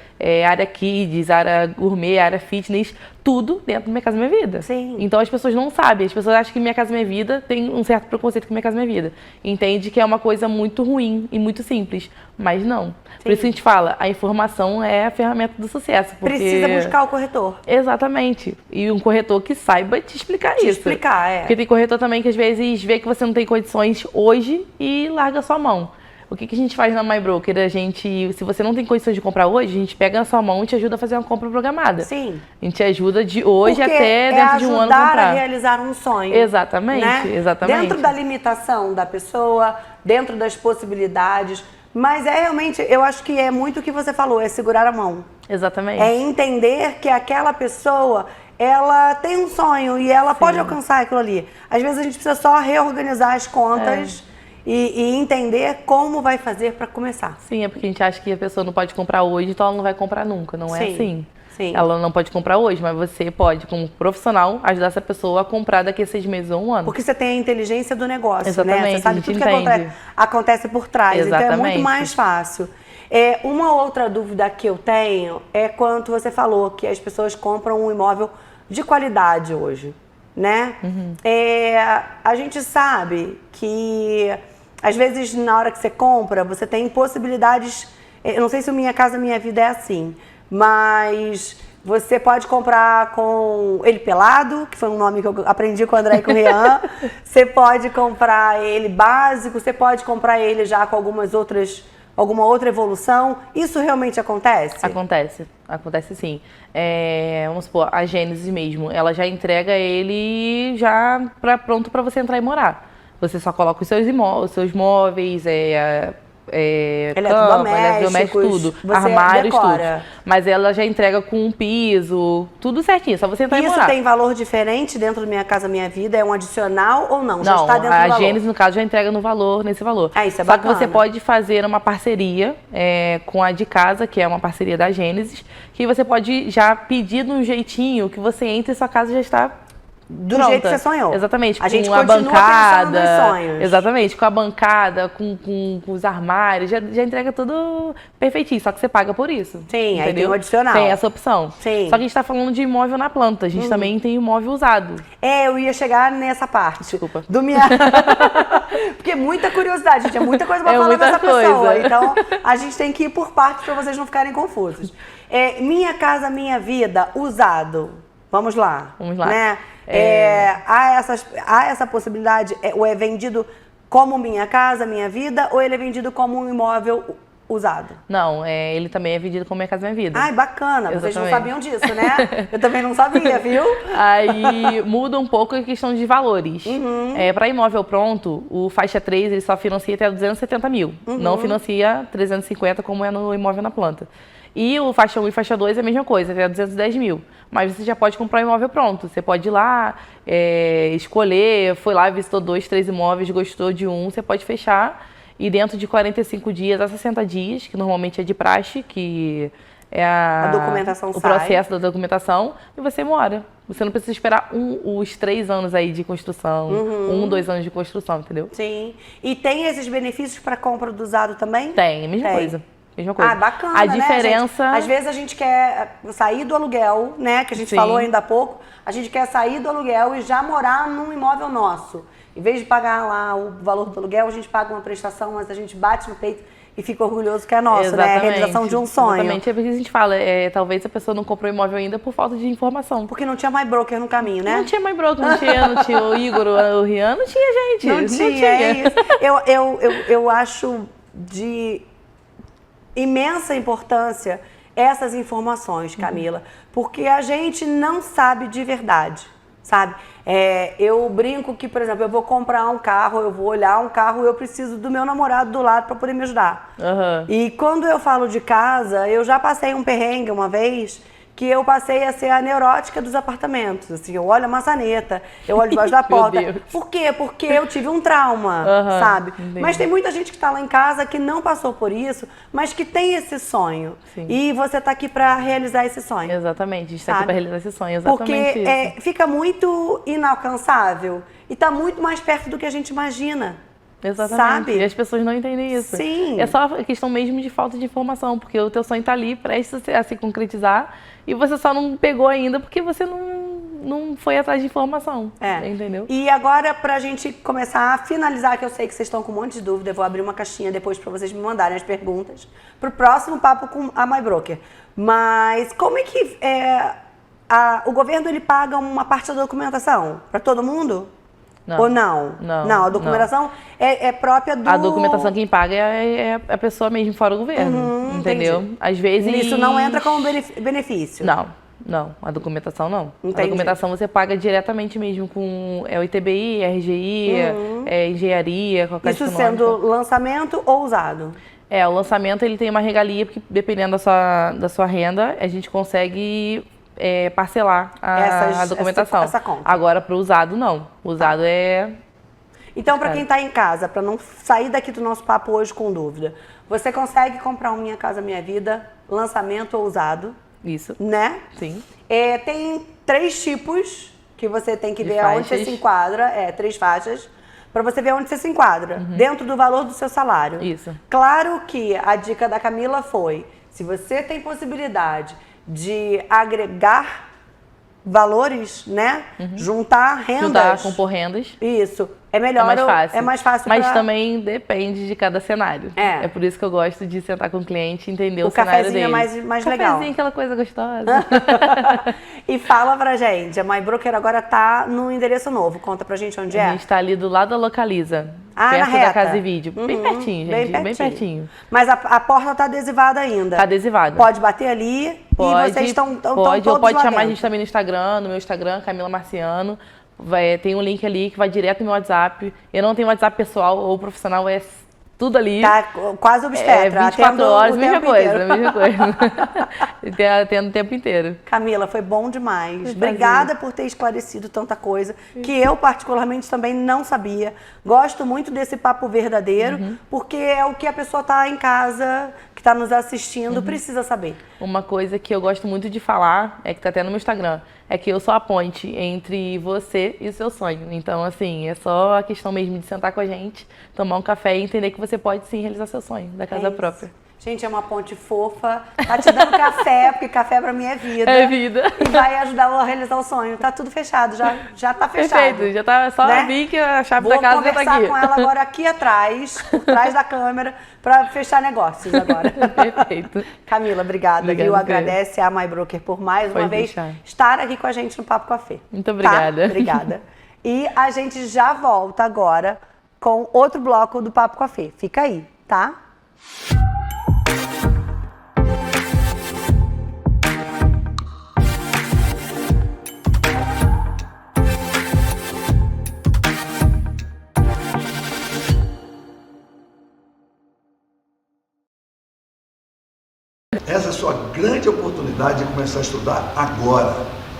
área kids, área gourmet, área fitness, tudo dentro do Minha Casa Minha Vida. Sim. Então as pessoas não sabem, as pessoas acham que Minha Casa Minha Vida tem um certo preconceito com Minha Casa Minha Vida. Entende que é uma coisa muito ruim e muito simples, mas não. Sim. Por isso que a gente fala, a informação é a ferramenta do sucesso. Porque... Precisa buscar o corretor. Exatamente. E um corretor que saiba te explicar isso. Porque tem corretor também que às vezes vê que você não tem condições hoje e larga a sua mão. O que a gente faz na MyBroker? Se você não tem condições de comprar hoje, a gente pega na sua mão e te ajuda a fazer uma compra programada. Sim. A gente ajuda de hoje porque até dentro de um ano comprar. Ajudar a realizar um sonho. Exatamente, né? exatamente. Dentro da limitação da pessoa, dentro das possibilidades. Mas realmente, eu acho que é muito o que você falou, é segurar a mão. Exatamente. É entender que aquela pessoa, ela tem um sonho e ela pode alcançar aquilo ali. Às vezes a gente precisa só reorganizar as contas e entender como vai fazer para começar. Sim, é porque a gente acha que a pessoa não pode comprar hoje, então ela não vai comprar nunca. Não é assim. Sim. Ela não pode comprar hoje, mas você pode, como profissional, ajudar essa pessoa a comprar daqui a 6 meses ou um ano. Porque você tem a inteligência do negócio, Exatamente, né? Você sabe tudo que acontece por trás, Exatamente. então é muito mais fácil. Uma outra dúvida que eu tenho é quanto você falou que as pessoas compram um imóvel de qualidade hoje, né? A gente sabe que às vezes na hora que você compra, você tem possibilidades, eu não sei se o Minha Casa Minha Vida é assim, mas você pode comprar com ele pelado, que foi um nome que eu aprendi com o André e com o Rian. Você pode comprar ele básico, você pode comprar ele já com alguma outra evolução. Isso realmente acontece? Acontece sim. Vamos supor, a Gênesis mesmo, ela já entrega ele já pronto para você entrar e morar. Você só coloca os seus móveis, eletrodomésticos, tudo, você armários, decora. tudo. Mas ela já entrega com um piso, tudo certinho, só você entrar e morar. Isso tem valor diferente dentro do Minha Casa Minha Vida? É um adicional ou não? Já Não, está dentro do valor? a Gênesis, no caso, já entrega nesse valor. Isso é Só bacana. que você pode fazer uma parceria com a de casa, que é uma parceria da Gênesis, que você pode já pedir de um jeitinho que você entre e sua casa já está do pronta. jeito que você sonhou. Exatamente, A gente com a continua bancada. pensando nos sonhos. Exatamente, com a bancada, com os armários, já entrega tudo perfeitinho, só que você paga por isso. Sim, entendeu? aí tem o adicional. Tem essa opção. Sim. Só que a gente tá falando de imóvel na planta, a gente também tem imóvel usado. Eu ia chegar nessa parte. Desculpa. Do minha... Porque muita curiosidade, gente, é muita coisa pra falar muita dessa coisa. pessoa. Então, a gente tem que ir por partes pra vocês não ficarem confusos. Minha Casa Minha Vida, usado. Vamos lá. Vamos lá. Né? Há essa possibilidade, ou é vendido como Minha Casa Minha Vida, ou ele é vendido como um imóvel usado? Não, ele também é vendido como Minha Casa Minha Vida. Ai, bacana. Vocês não Exatamente. sabiam disso, né? Eu também não sabia, viu? Aí muda um pouco a questão de valores. Para imóvel pronto, o faixa 3 ele só financia até 270 mil. Não financia 350 como é no imóvel na planta. E o faixa 1 e faixa 2 é a mesma coisa, até 210 mil. Mas você já pode comprar um imóvel pronto. Você pode ir lá, escolher, foi lá, visitou 2, 3 imóveis, gostou de um, você pode fechar. E dentro de 45 dias a 60 dias, que normalmente é de praxe, que é a documentação o processo da documentação, e você mora. Você não precisa esperar os 3 anos aí de construção, 1, 2 anos de construção, entendeu? Sim. E tem esses benefícios para compra do usado também? Tem, a mesma coisa. Mesma coisa. Bacana, a diferença... Né, às vezes a gente quer sair do aluguel, né? Que a gente falou ainda há pouco. A gente quer sair do aluguel e já morar num imóvel nosso. Em vez de pagar lá o valor do aluguel, a gente paga uma prestação, mas a gente bate no peito e fica orgulhoso que é nosso, Exatamente. né? A realização de um sonho. Exatamente. É porque a gente fala, talvez a pessoa não comprou imóvel ainda por falta de informação. Porque não tinha mais broker no caminho, né? Não tinha mais broker, não tinha o Igor, o Rian, não tinha gente. Não tinha. É isso. Eu acho de imensa importância essas informações, Camila, porque a gente não sabe de verdade, sabe? Eu brinco que, por exemplo, eu vou comprar um carro, eu vou olhar um carro, eu preciso do meu namorado do lado para poder me ajudar. E quando eu falo de casa, eu já passei um perrengue uma vez que eu passei a ser a neurótica dos apartamentos. Assim, eu olho a maçaneta, eu olho debaixo da porta. Meu Deus. Por quê? Porque eu tive um trauma, sabe? Entendi. Mas tem muita gente que está lá em casa que não passou por isso, mas que tem esse sonho. Sim. E você está aqui para realizar esse sonho. Exatamente, a gente está sabe? aqui para realizar esse sonho, exatamente Porque isso. Fica muito inalcançável e está muito mais perto do que a gente imagina. Exatamente. Sabe? E as pessoas não entendem isso. Sim. É só questão mesmo de falta de informação, porque o teu sonho está ali, prestes a se concretizar, e você só não pegou ainda porque você não foi atrás de informação. Entendeu? E agora, pra gente começar a finalizar, que eu sei que vocês estão com um monte de dúvida, eu vou abrir uma caixinha depois pra vocês me mandarem as perguntas pro próximo papo com a MyBroker. Mas como é que o governo ele paga uma parte da documentação pra todo mundo? Não. Ou não? Não, a documentação é própria do... A documentação quem paga é a pessoa mesmo, fora o governo, entendeu? Entendi. Às vezes... Isso não entra como benefício? Não, a documentação não. Entendi. A documentação você paga diretamente mesmo com o ITBI, RGI, engenharia, qualquer Isso sendo lançamento ou usado? O lançamento ele tem uma regalia, porque dependendo da sua renda, a gente consegue parcelar a documentação. essa conta. Agora, para o usado, não. O usado é... Então, para quem está em casa, para não sair daqui do nosso papo hoje com dúvida, você consegue comprar um Minha Casa Minha Vida, lançamento ou usado, Isso. né? Sim. Tem 3 tipos que você tem que De ver onde você faixas. se enquadra, 3 faixas, para você ver onde você se enquadra, dentro do valor do seu salário. Isso. Claro que a dica da Camila foi, se você tem possibilidade de agregar valores, né? Juntar rendas. Juntar, compor rendas. Isso. É melhor. É mais fácil. É mais fácil Mas pra... também depende de cada cenário. É. É por isso que eu gosto de sentar com o cliente e entender O o cenário dele. cafezinho é mais legal. Cafezinho, aquela coisa gostosa. E fala pra gente, a MyBroker agora tá no endereço novo. Conta pra gente onde A é. gente tá ali do lado da Localiza. Ah, perto na reta. da Casa e Vídeo. Bem pertinho, gente. Bem pertinho. Mas a porta tá adesivada ainda. Tá adesivado. Pode bater ali Pode, e vocês estão pode, todos ou pode lá chamar a dentro. gente também no Instagram, no meu Instagram, Camila Marciano. Tem um link ali que vai direto no meu WhatsApp. Eu não tenho WhatsApp pessoal ou profissional, é tudo ali. Tá quase obstetra. 24 atendo horas, o mesma tempo coisa, inteiro. mesma coisa. Atendo o tempo inteiro. Camila, foi bom demais. Obrigada por ter esclarecido tanta coisa que eu, particularmente, também não sabia. Gosto muito desse papo verdadeiro, porque é o que a pessoa tá em casa, que tá nos assistindo, precisa saber. Uma coisa que eu gosto muito de falar, que tá até no meu Instagram, é que eu sou a ponte entre você e o seu sonho. Então, assim, é só a questão mesmo de sentar com a gente, tomar um café e entender que você pode sim realizar seu sonho da casa isso. própria. Gente, é uma ponte fofa. Tá te dando café, porque café pra mim é vida. É vida. E vai ajudar a realizar o sonho. Tá tudo fechado, já tá fechado. Perfeito, já tá só né? vir que a chave Vou da casa já tá conversar aqui. com ela agora aqui atrás, por trás da câmera, pra fechar negócios agora. Perfeito. Camila, obrigada, Obrigada, viu? Fê. Agradece a MyBroker por mais uma Pode vez deixar. estar aqui com a gente no Papo Café. Muito obrigada. Tá? Obrigada. E a gente já volta agora com outro bloco do Papo Café. Fica aí, tá? Essa é a sua grande oportunidade de começar a estudar agora.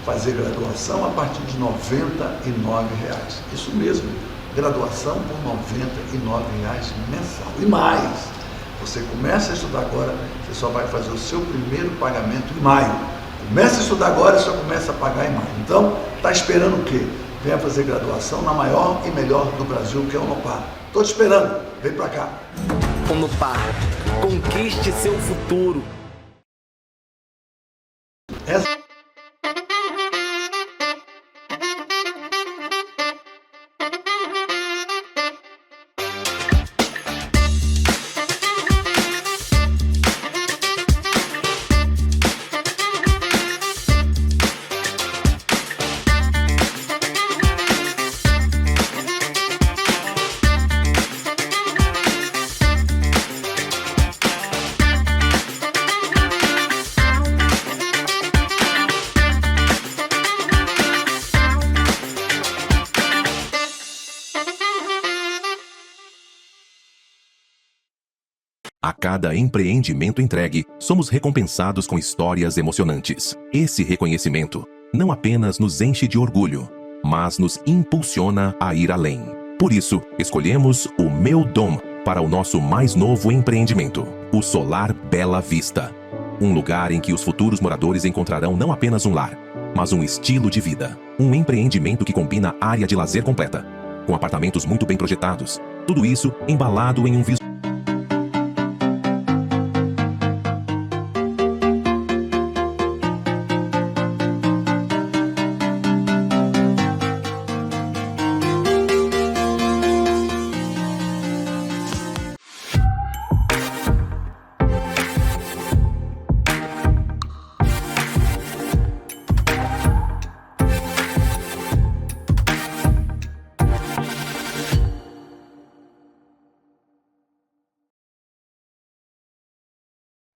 Fazer graduação a partir de R$ 99,00. Isso mesmo, graduação por R$ 99,00 mensal. E mais, você começa a estudar agora, você só vai fazer o seu primeiro pagamento em maio. Começa a estudar agora e só começa a pagar em maio. Então, está esperando o quê? Venha fazer graduação na maior e melhor do Brasil, que é a Unopar. Estou te esperando, vem para cá. Unopar, conquiste seu futuro. A cada empreendimento entregue, somos recompensados com histórias emocionantes. Esse reconhecimento não apenas nos enche de orgulho, mas nos impulsiona a ir além. Por isso, escolhemos o Meu Dom para o nosso mais novo empreendimento, o Solar Bela Vista. Um lugar em que os futuros moradores encontrarão não apenas um lar, mas um estilo de vida. Um empreendimento que combina área de lazer completa, com apartamentos muito bem projetados. Tudo isso embalado em um visual.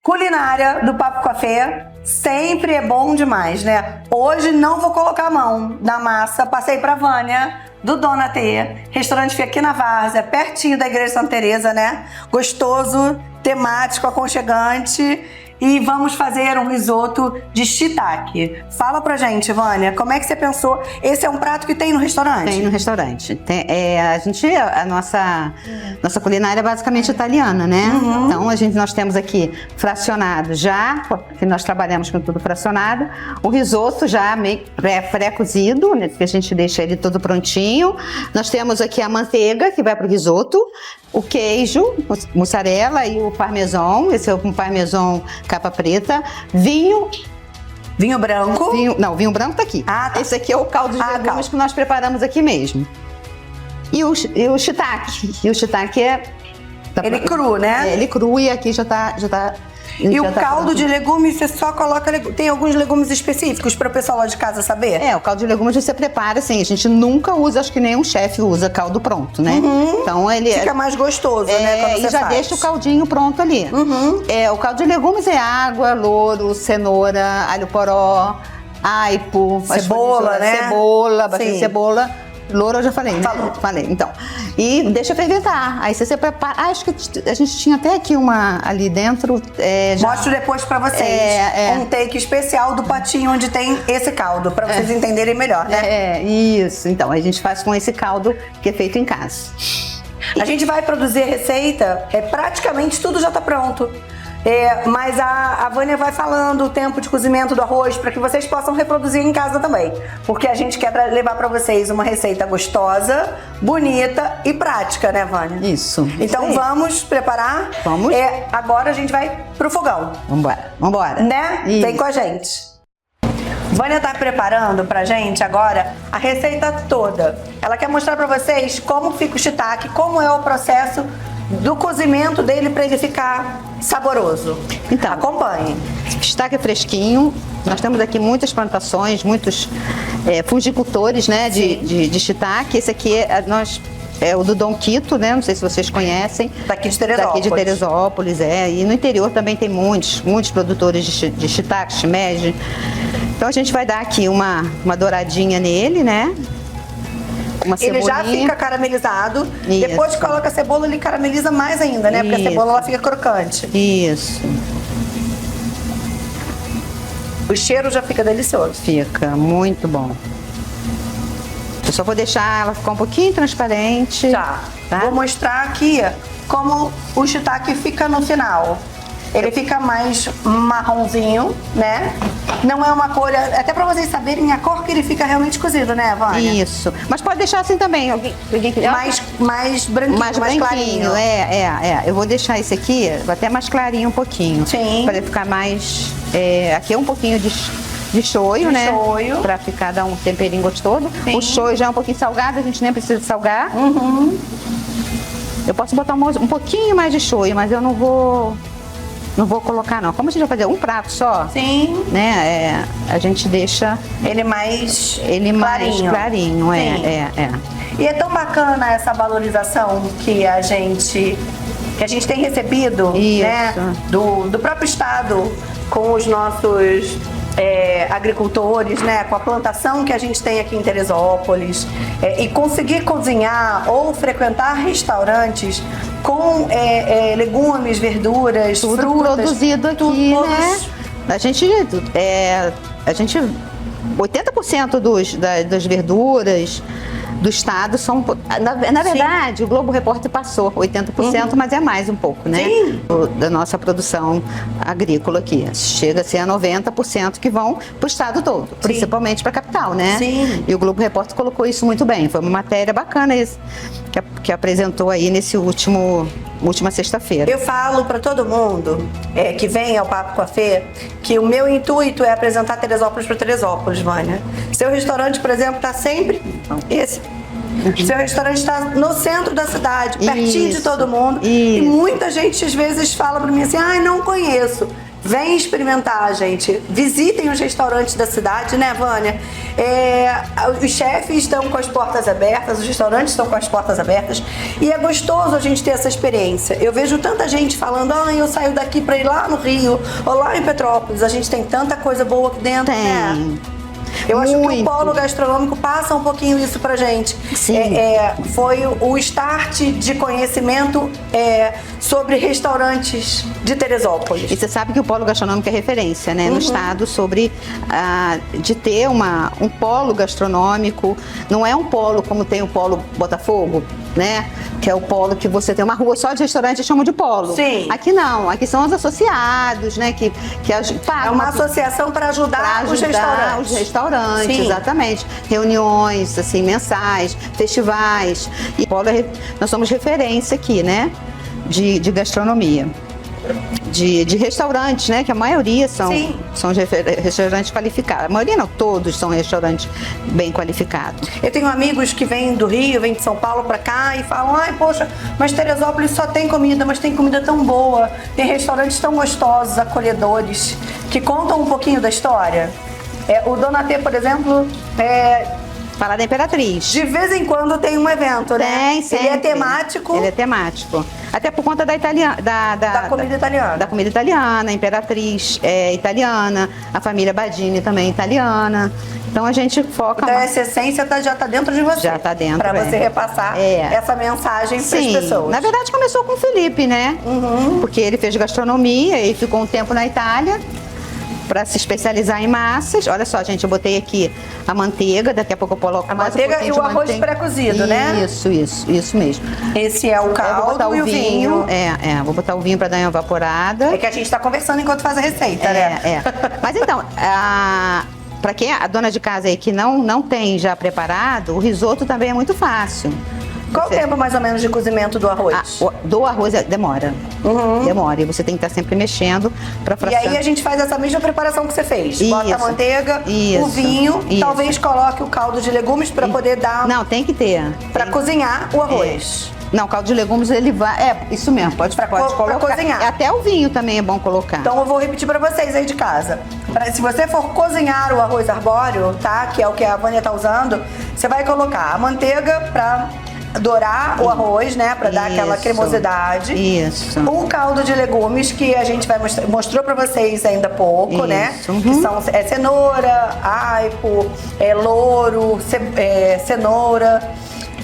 Culinária do Papo Café sempre é bom demais, né? Hoje não vou colocar a mão na massa. Passei pra Vânia, do Dona T. Restaurante fica aqui na Várzea, pertinho da Igreja Santa Teresa, né? Gostoso, temático, aconchegante. e vamos fazer um risoto de shiitake. Fala pra gente, Vânia, como é que você pensou? Esse é um prato que tem no restaurante? Tem no restaurante. A nossa culinária é basicamente italiana, né? Então nós temos aqui fracionado já, porque nós trabalhamos com tudo fracionado. O risoto já meio pré-cozido, né, que a gente deixa ele todo prontinho. Nós temos aqui a manteiga que vai pro risoto, o queijo, mussarela e o parmesão. Esse é o parmesão capa preta. Vinho branco? Vinho branco tá aqui. Tá. Esse aqui é o caldo de legumes que nós preparamos aqui mesmo. E o shiitake. E o shiitake ele cru, né? Ele cru e aqui já tá. E o caldo de legumes, você só coloca... Tem alguns legumes específicos para o pessoal lá de casa saber? O caldo de legumes você prepara assim, a gente nunca usa, acho que nenhum chefe usa caldo pronto, né? Então ele... Fica mais gostoso, né? Quando você já faz. deixa o caldinho pronto ali. O caldo de legumes é água, louro, cenoura, alho poró, aipo... Cebola, né? Cebola, bastante cebola. Louro eu já falei, né? Falei, então. E deixa ferventar. Aí você prepara. Acho que a gente tinha até aqui uma ali dentro. Mostro depois pra vocês. Um take especial do potinho onde tem esse caldo, pra vocês entenderem melhor, né? Isso. Então, a gente faz com esse caldo que é feito em casa. A gente vai produzir a receita, praticamente tudo já tá pronto. Mas a Vânia vai falando o tempo de cozimento do arroz para que vocês possam reproduzir em casa também. Porque a gente quer levar para vocês uma receita gostosa, bonita e prática, né, Vânia? Isso. Então vamos preparar? Vamos. Agora a gente vai pro fogão. Vambora. Né? Isso. Vem com a gente. Vânia tá preparando pra gente agora a receita toda. Ela quer mostrar pra vocês como fica o shiitake, como é o processo do cozimento dele para ele ficar saboroso. Então, acompanhe. Shiitake fresquinho. Nós temos aqui muitas plantações, muitos fungicultores, né, de shiitake. Esse aqui é o do Dom Quito, né? Não sei se vocês conhecem. Daqui de Teresópolis. Daqui de Teresópolis, E no interior também tem muitos produtores de shiitake, shimeji. Então a gente vai dar aqui uma douradinha nele, né? Ele já fica caramelizado. Isso. Depois que coloca a cebola, ele carameliza mais ainda, né? Porque a cebola ela fica crocante. Isso. O cheiro já fica delicioso. Fica muito bom. Eu só vou deixar ela ficar um pouquinho transparente. Tá. Vou mostrar aqui como o shiitake fica no final. Ele fica mais marronzinho, né? Não é uma cor... Até pra vocês saberem a cor que ele fica realmente cozido, né, Vânia? Isso. Mas pode deixar assim também. Mais branquinho, mais clarinho. Eu vou deixar esse aqui até mais clarinho um pouquinho. Sim. Para ele ficar mais... aqui é um pouquinho de shoyu, né? Pra ficar, dar um temperinho gostoso. Sim. O shoyu já é um pouquinho salgado, a gente nem precisa salgar. Eu posso botar um pouquinho mais de shoyu, mas eu não vou colocar não. Como a gente vai fazer um prato só, sim, né? A gente deixa ele mais clarinho, E é tão bacana essa valorização que a gente tem recebido, né? Do próprio estado com os nossos agricultores, né? Com a plantação que a gente tem aqui em Teresópolis, e conseguir cozinhar ou frequentar restaurantes com legumes, verduras, tudo frutas, produzido aqui, né? A gente 80% das verduras do estado são... Na verdade, o Globo Repórter passou 80%, mas é mais um pouco, né? Sim. Da nossa produção agrícola aqui. Chega a ser a 90% que vão para o estado todo, principalmente para a capital, né? Sim. E o Globo Repórter colocou isso muito bem. Foi uma matéria bacana isso, que apresentou aí nesse última sexta-feira. Eu falo para todo mundo que vem ao Papo com a Fê que o meu intuito é apresentar Teresópolis para Teresópolis, Vânia. Seu restaurante, por exemplo, está sempre... Seu restaurante está no centro da cidade, pertinho de todo mundo. E muita gente às vezes fala para mim assim, não conheço. Vem experimentar, gente. Visitem os restaurantes da cidade, né, Vânia? Os chefes estão com as portas abertas, os restaurantes estão com as portas abertas. E é gostoso a gente ter essa experiência. Eu vejo tanta gente falando, eu saio daqui para ir lá no Rio, ou lá em Petrópolis. A gente tem tanta coisa boa aqui dentro, né? Eu acho que o Muito. polo gastronômico passa um pouquinho isso pra gente. Sim. Foi o start de conhecimento sobre restaurantes de Teresópolis. E você sabe que o polo gastronômico é referência, né, no estado sobre de ter um polo gastronômico. Não é um polo como tem o polo Botafogo, né? Que é o polo que você tem uma rua só de restaurante e chama de polo. Sim. Aqui não, aqui são os associados, né? Que é uma associação para ajudar os restaurantes. Os restaurantes, Sim. exatamente. Reuniões, assim, mensais, festivais. E polo nós somos referência aqui, né? De gastronomia. De restaurantes, né? Que a maioria são restaurantes qualificados. A maioria não, todos são restaurantes bem qualificados. Eu tenho amigos que vêm do Rio, vêm de São Paulo pra cá e falam: ai, poxa, mas Teresópolis só tem comida, mas tem comida tão boa, tem restaurantes tão gostosos, acolhedores, que contam um pouquinho da história. O Donatê, por exemplo, Fala da Imperatriz. De vez em quando tem um evento, né? Tem, sempre. Ele é temático. Ele é temático. Até por conta da comida italiana. Da comida italiana, a Imperatriz é italiana, a família Badini também é italiana. Então a gente foca então mais. essa essência já tá dentro de você. Já tá dentro. Pra você repassar essa mensagem para as pessoas. Na verdade começou com o Felipe, né? Porque ele fez gastronomia e ficou um tempo na Itália para se especializar em massas. Olha só, gente, eu botei aqui a manteiga, daqui a pouco eu coloco a manteiga e o arroz pré-cozido, né? Isso mesmo. Esse é o caldo vou botar e o vinho. Vou botar o vinho para dar uma evaporada. É que a gente tá conversando enquanto faz a receita, né? Mas então, para quem a dona de casa aí que não tem já preparado, o risoto também é muito fácil. Qual o tempo mais ou menos de cozimento do arroz? Do arroz demora. Demora. E você tem que estar sempre mexendo para fracionar. E aí a gente faz essa mesma preparação que você fez. Isso. Bota a manteiga, o vinho, talvez coloque o caldo de legumes para poder dar... Não, tem que ter. Para cozinhar o arroz. Não, caldo de legumes ele vai... isso mesmo, pode colocar. Pra cozinhar. Até o vinho também é bom colocar. Então eu vou repetir para vocês aí de casa. Se você for cozinhar o arroz arbóreo, tá? Que é o que a Vânia tá usando, você vai colocar a manteiga para dourar o arroz, né? Pra dar aquela cremosidade. Isso. O caldo de legumes, que a gente vai mostrou pra vocês ainda há pouco, né? Que são cenoura, aipo, louro, cenoura.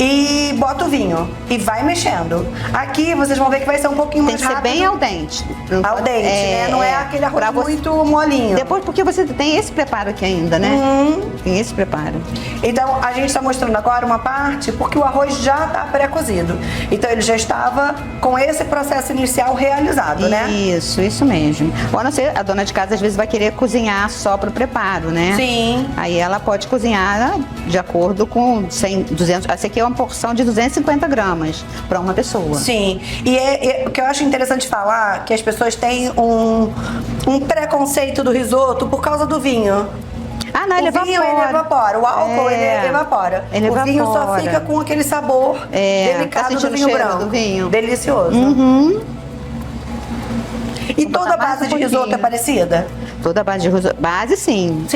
E bota o vinho e vai mexendo. Aqui vocês vão ver que vai ser um pouquinho mais rápido. Tem que ser bem al dente. Al dente, né? Não é aquele arroz muito molinho. Depois, porque você tem esse preparo aqui ainda, né? Tem esse preparo. Então, a gente está mostrando agora uma parte porque o arroz já está pré-cozido. Então, ele já estava com esse processo inicial realizado, né? Isso mesmo. Ou não sei, a dona de casa às vezes vai querer cozinhar só para o preparo, né? Sim. Aí ela pode cozinhar de acordo com 100, 200... Essa aqui é uma porção de 250 gramas para uma pessoa. Sim. E o que eu acho interessante falar que as pessoas têm um preconceito do risoto por causa do vinho. Não, ele evapora. Vinho, ele evapora. O álcool, ele evapora. O vinho só fica com aquele sabor delicado do vinho branco. Do vinho. Delicioso. E toda a base de risoto é parecida? Toda a base de risoto. Base, sim.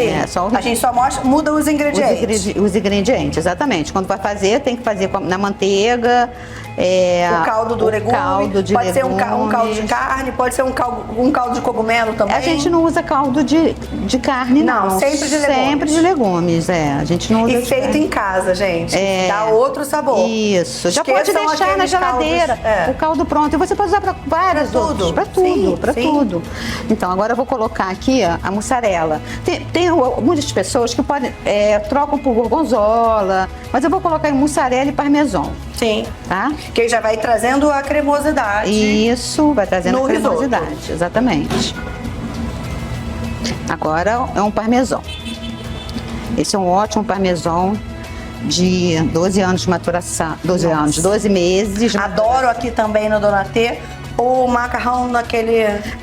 A gente só muda os ingredientes. Os ingredientes, exatamente. Quando vai fazer, tem que fazer na manteiga. O caldo do legume. Pode ser um caldo de carne, pode ser um caldo de cogumelo também. A gente não usa caldo de carne, não. Sempre de legumes. Sempre de legumes, A gente não usa. E feito em casa, gente. Dá outro sabor. Isso. Já pode deixar na geladeira o caldo pronto. E você pode usar para vários outros. Para tudo, para tudo. Então, agora eu vou colocar aqui a mussarela. Tem muitas pessoas que trocam por gorgonzola, mas eu vou colocar em mussarela e parmesão. Sim. Tá? Que já vai trazendo a cremosidade. Isso, vai trazendo a cremosidade, risoto. Exatamente. Agora é um parmesão. Esse é um ótimo parmesão de 12 anos de maturação. 12 meses. Adoro aqui também no Donatê o macarrão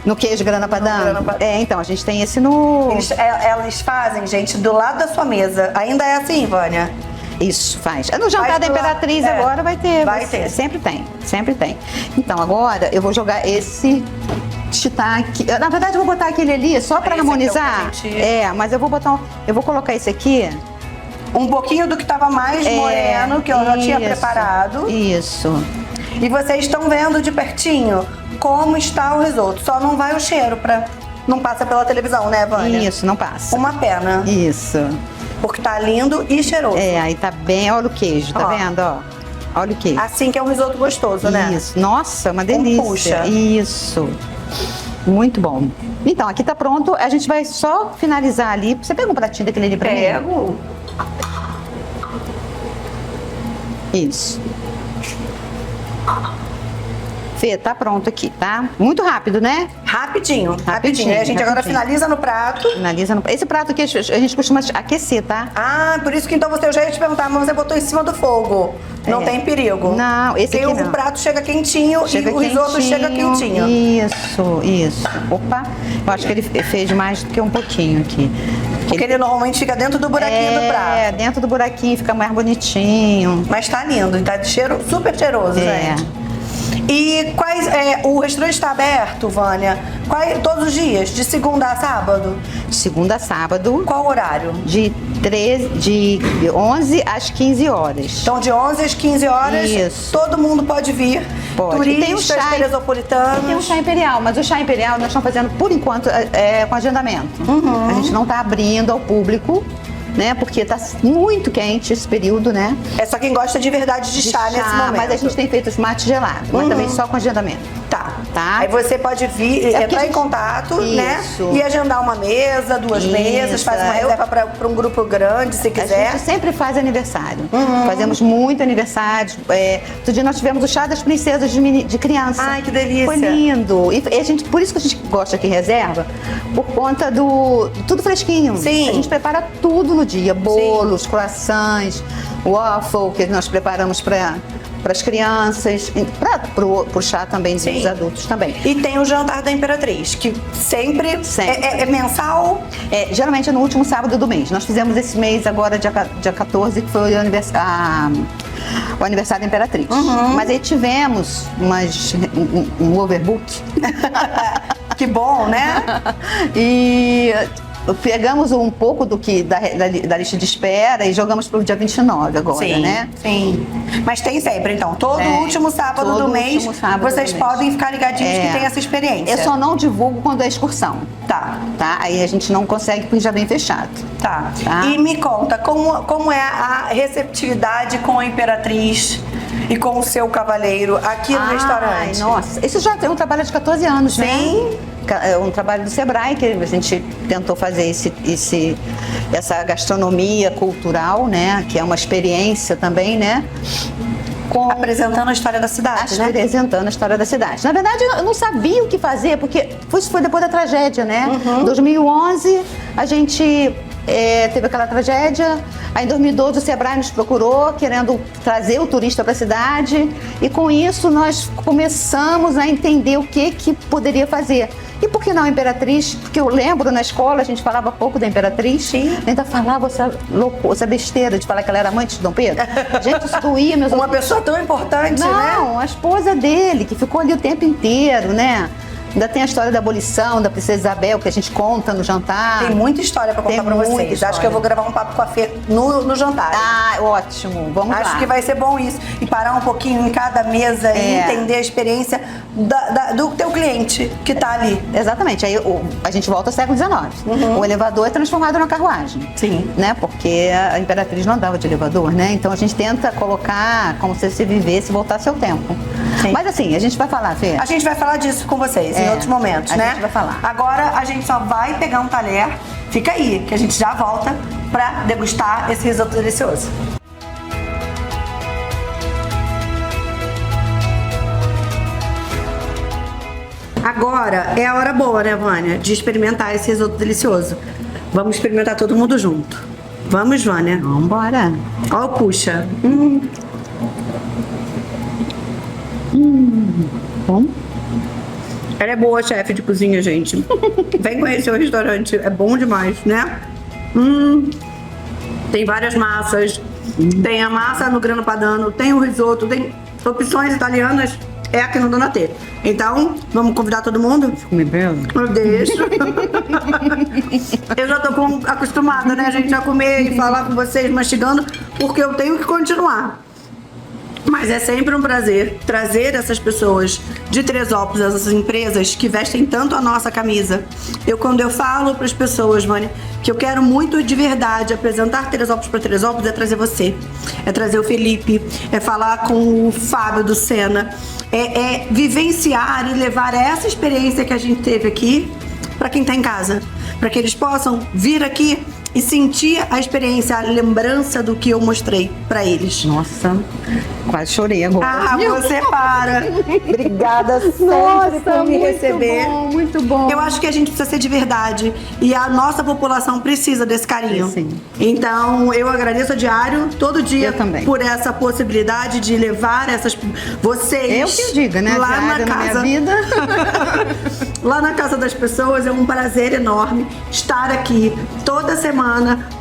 no queijo grana padano. Então, a gente tem esse no... Elas fazem, gente, do lado da sua mesa. Ainda é assim, Vânia? Isso, faz. No jantar da Imperatriz agora vai ter. Vai ter. Sempre tem. Então, agora eu vou jogar esse shiitake. Na verdade, eu vou botar aquele ali só para harmonizar. Mas eu vou colocar esse aqui. Um pouquinho do que estava mais moreno, que eu já tinha preparado. Isso. E vocês estão vendo de pertinho como está o risoto. Só não vai o cheiro não passa pela televisão, né, Vânia? Isso, não passa. Uma pena. Isso. Porque tá lindo e cheiroso. Aí tá bem, olha o queijo, tá vendo, ó? Olha o queijo. Assim que é um risoto gostoso, né? Isso, nossa, uma delícia. Puxa. Isso, muito bom. Então, aqui tá pronto, a gente vai só finalizar ali. Você pega um pratinho daquele ali pra mim? Pego. Isso. Fê, tá pronto aqui, tá? Muito rápido, né? Rapidinho. Aí a gente agora finaliza no prato. Finaliza no... Esse prato aqui a gente costuma aquecer, tá? Ah, por isso que então eu já ia te perguntar, mas você botou em cima do fogo. Não tem perigo. Não, esse aqui não. O prato chega quentinho e o risoto chega quentinho. Isso. Opa, eu acho que ele fez mais do que um pouquinho aqui. Porque ele normalmente fica dentro do buraquinho do prato. É, dentro do buraquinho, fica mais bonitinho. Mas tá lindo, tá super cheiroso, gente. E o restaurante está aberto, Vânia? Todos os dias? De segunda a sábado? De segunda a sábado. Qual horário? De 11 às 15 horas. Então, de 11 às 15 horas, isso. Todo mundo pode vir. Pode. Turistas, teresopolitanos. Tem o chá imperial, mas o chá imperial nós estamos fazendo, por enquanto, com agendamento. A gente não está abrindo ao público, né? Porque tá muito quente esse período, né? É só quem gosta de verdade de chá nesse momento. Mas a gente tem feito os mates gelados, mas também só com agendamento. Tá. Aí você pode vir, entrar em contato, né? E agendar uma mesa, duas mesas, faz uma reserva para um grupo grande, se quiser. A gente sempre faz aniversário. Fazemos muito aniversário. Outro dia nós tivemos o chá das princesas de criança. Ai, que delícia. Foi lindo. E por isso que a gente gosta aqui em reserva, por conta do tudo fresquinho. Sim. A gente prepara tudo no dia. Bolos, croissants, waffle, que nós preparamos para as crianças, para o chá também dos adultos também. E tem o jantar da Imperatriz, que sempre. É mensal? Geralmente é no último sábado do mês. Nós fizemos esse mês agora, dia 14, que foi o aniversário da Imperatriz. Mas aí tivemos um overbook. Que bom, né? E pegamos um pouco da lista de espera e jogamos para o dia 29 agora, né? Sim. Mas tem sempre, então. Todo último sábado do mês, vocês podem ficar ligadinhos que tem essa experiência. Eu só não divulgo quando é excursão. Tá. Aí a gente não consegue porque já vem fechado. Tá. E me conta, como é a receptividade com a Imperatriz e com o seu cavaleiro aqui no restaurante? Nossa, isso já tem um trabalho de 14 anos, né? Sim. É um trabalho do Sebrae que a gente tentou fazer essa gastronomia cultural, né? Que é uma experiência também, né? Apresentando a história da cidade, né? Apresentando a história da cidade. Na verdade, eu não sabia o que fazer, porque isso foi depois da tragédia, né? Em 2011, a gente teve aquela tragédia. Aí em 2012 o Sebrae nos procurou, querendo trazer o turista para a cidade. E com isso nós começamos a entender o que poderia fazer. E por que não a Imperatriz? Porque eu lembro na escola, a gente falava pouco da Imperatriz. Sim. Ainda falava essa besteira de falar que ela era amante de Dom Pedro. Gente, isso doía, meus Uma pessoa tão importante, né? Não, a esposa dele, que ficou ali o tempo inteiro, né? Ainda tem a história da abolição da Princesa Isabel, que a gente conta no jantar. Tem muita história pra contar pra vocês. Acho que eu vou gravar um papo com a Fê no jantar. Ótimo. Vamos lá. Acho que vai ser bom isso. E parar um pouquinho em cada mesa e entender a experiência do teu cliente que tá ali. Exatamente. Aí a gente volta ao século XIX. O elevador é transformado numa carruagem. Sim. Né? Porque a Imperatriz não andava de elevador, né? Então a gente tenta colocar como se você vivesse e voltasse ao tempo. Sim. Mas assim, a gente vai falar, Fê. A gente vai falar disso com vocês em outros momentos, né? A gente vai falar. Agora a gente só vai pegar um talher. Fica aí, que a gente já volta pra degustar esse risoto delicioso. Agora é a hora boa, né, Vânia? De experimentar esse risoto delicioso. Vamos experimentar todo mundo junto. Vamos, Vânia? Vamos embora. Ó, puxa. Bom. Ela é boa, chefe de cozinha, gente. Vem conhecer o restaurante, é bom demais, né? Tem várias massas. Tem a massa no grano padano, tem o risoto, tem opções italianas. É aqui no Dona T. Então, vamos convidar todo mundo? Comer bem? Eu deixo. Eu já tô acostumada, né, gente, a comer e falar com vocês mastigando, porque eu tenho que continuar. Mas é sempre um prazer trazer essas pessoas de Teresópolis, essas empresas que vestem tanto a nossa camisa. Quando eu falo para as pessoas, Vânia, que eu quero muito de verdade apresentar Teresópolis para Teresópolis, é trazer você, é trazer o Felipe, é falar com o Fábio do Sena, é vivenciar e levar essa experiência que a gente teve aqui para quem está em casa, para que eles possam vir aqui e sentir a experiência, a lembrança do que eu mostrei pra eles. Nossa, quase chorei agora. Ah, você para. Obrigada sempre por me receber. Muito bom. Eu acho que a gente precisa ser de verdade e a nossa população precisa desse carinho. Sim. Então, eu agradeço a Diário todo dia Eu também. por essa possibilidade de levar vocês. Eu que diga, né? Lá Diário na casa, minha vida. lá na casa das pessoas. É um prazer enorme estar aqui toda semana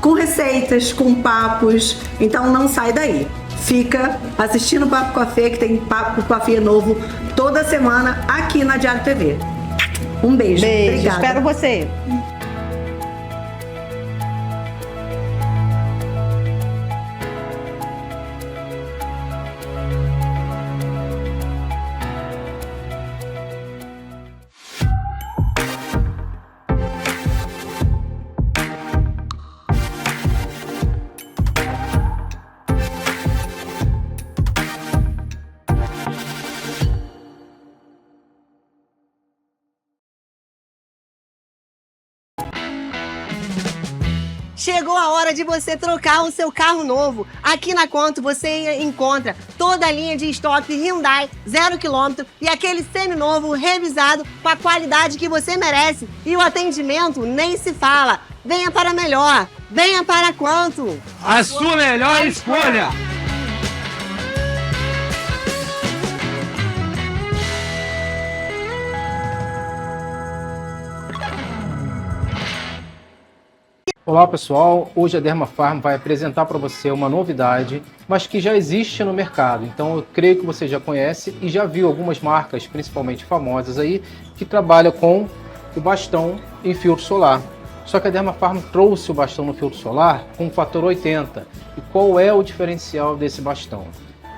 com receitas, com papos. Então não sai daí. Fica assistindo o Papo com a Fê, que tem Papo com a Fê novo toda semana aqui na Diário TV. Um beijo. Beijo, Obrigada. espero você. Chegou a hora de você trocar o seu carro novo. Aqui na Conto você encontra toda a linha de estoque Hyundai 0 km e aquele seminovo revisado com a qualidade que você merece. E o atendimento nem se fala. Venha para melhor. Venha para Quanto. A sua melhor escolha. Olá pessoal, hoje a Dermafarm vai apresentar para você uma novidade, mas que já existe no mercado. Então eu creio que você já conhece e já viu algumas marcas, principalmente famosas aí, que trabalham com o bastão em filtro solar. Só que a Dermafarm trouxe o bastão no filtro solar com o fator 80. E qual é o diferencial desse bastão?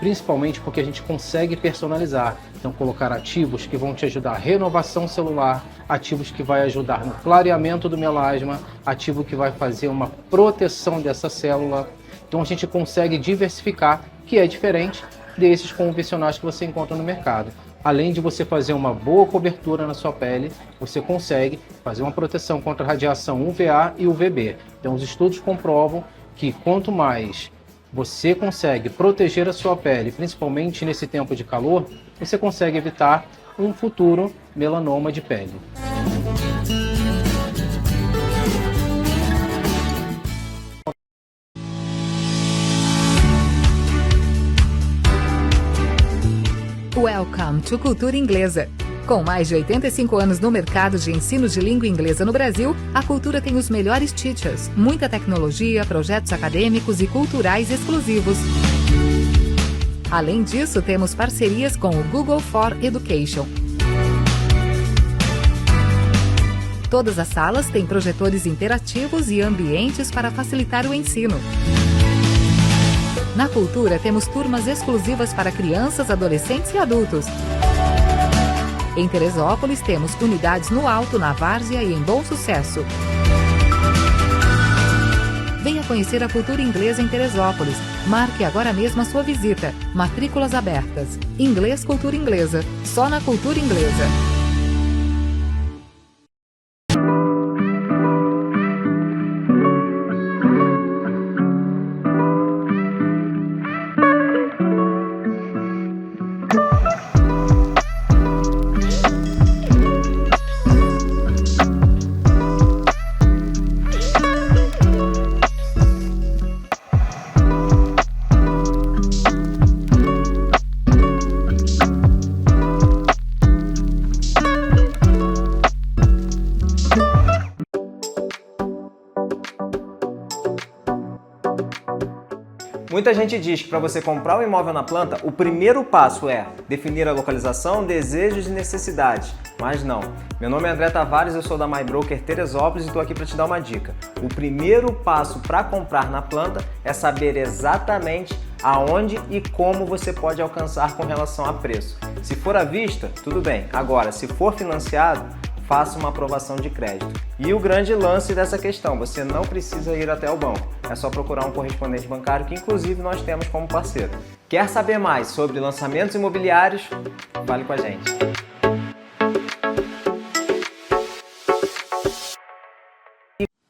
Principalmente porque a gente consegue personalizar. Então colocar ativos que vão te ajudar a renovação celular, ativos que vai ajudar no clareamento do melasma, ativo que vai fazer uma proteção dessa célula. Então a gente consegue diversificar, que é diferente desses convencionais que você encontra no mercado. Além de você fazer uma boa cobertura na sua pele, você consegue fazer uma proteção contra a radiação UVA e UVB. Então os estudos comprovam que quanto mais você consegue proteger a sua pele, principalmente nesse tempo de calor, você consegue evitar um futuro melanoma de pele. Welcome to Cultura Inglesa. Com mais de 85 anos no mercado de ensino de língua inglesa no Brasil, a Cultura tem os melhores teachers, muita tecnologia, projetos acadêmicos e culturais exclusivos. Além disso, temos parcerias com o Google for Education. Todas as salas têm projetores interativos e ambientes para facilitar o ensino. Na Cultura, temos turmas exclusivas para crianças, adolescentes e adultos. Em Teresópolis, temos unidades no Alto, na Várzea e em Bom Sucesso. Venha conhecer a Cultura Inglesa em Teresópolis. Marque agora mesmo a sua visita. Matrículas abertas. Inglês Cultura Inglesa. Só na Cultura Inglesa. Muita gente diz que para você comprar um imóvel na planta, o primeiro passo é definir a localização, desejos e necessidades. Mas não. Meu nome é André Tavares, eu sou da MyBroker Teresópolis e estou aqui para te dar uma dica. O primeiro passo para comprar na planta é saber exatamente aonde e como você pode alcançar com relação a preço. Se for à vista, tudo bem. Agora, se for financiado, faça uma aprovação de crédito. E o grande lance dessa questão, você não precisa ir até o banco. É só procurar um correspondente bancário que inclusive nós temos como parceiro. Quer saber mais sobre lançamentos imobiliários? Fale com a gente.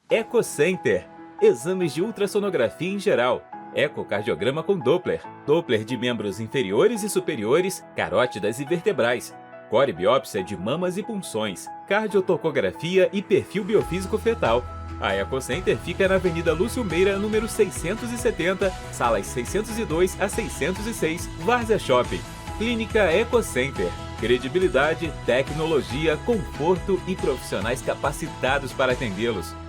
Ecocenter. Exames de ultrassonografia em geral. Ecocardiograma com Doppler. Doppler de membros inferiores e superiores, carótidas e vertebrais. Core-biópsia de mamas e punções. Cardiotocografia e perfil biofísico fetal. A Ecocenter fica na Avenida Lúcio Meira, número 670, salas 602 a 606, Várzea Shopping. Clínica Ecocenter. Credibilidade, tecnologia, conforto e profissionais capacitados para atendê-los.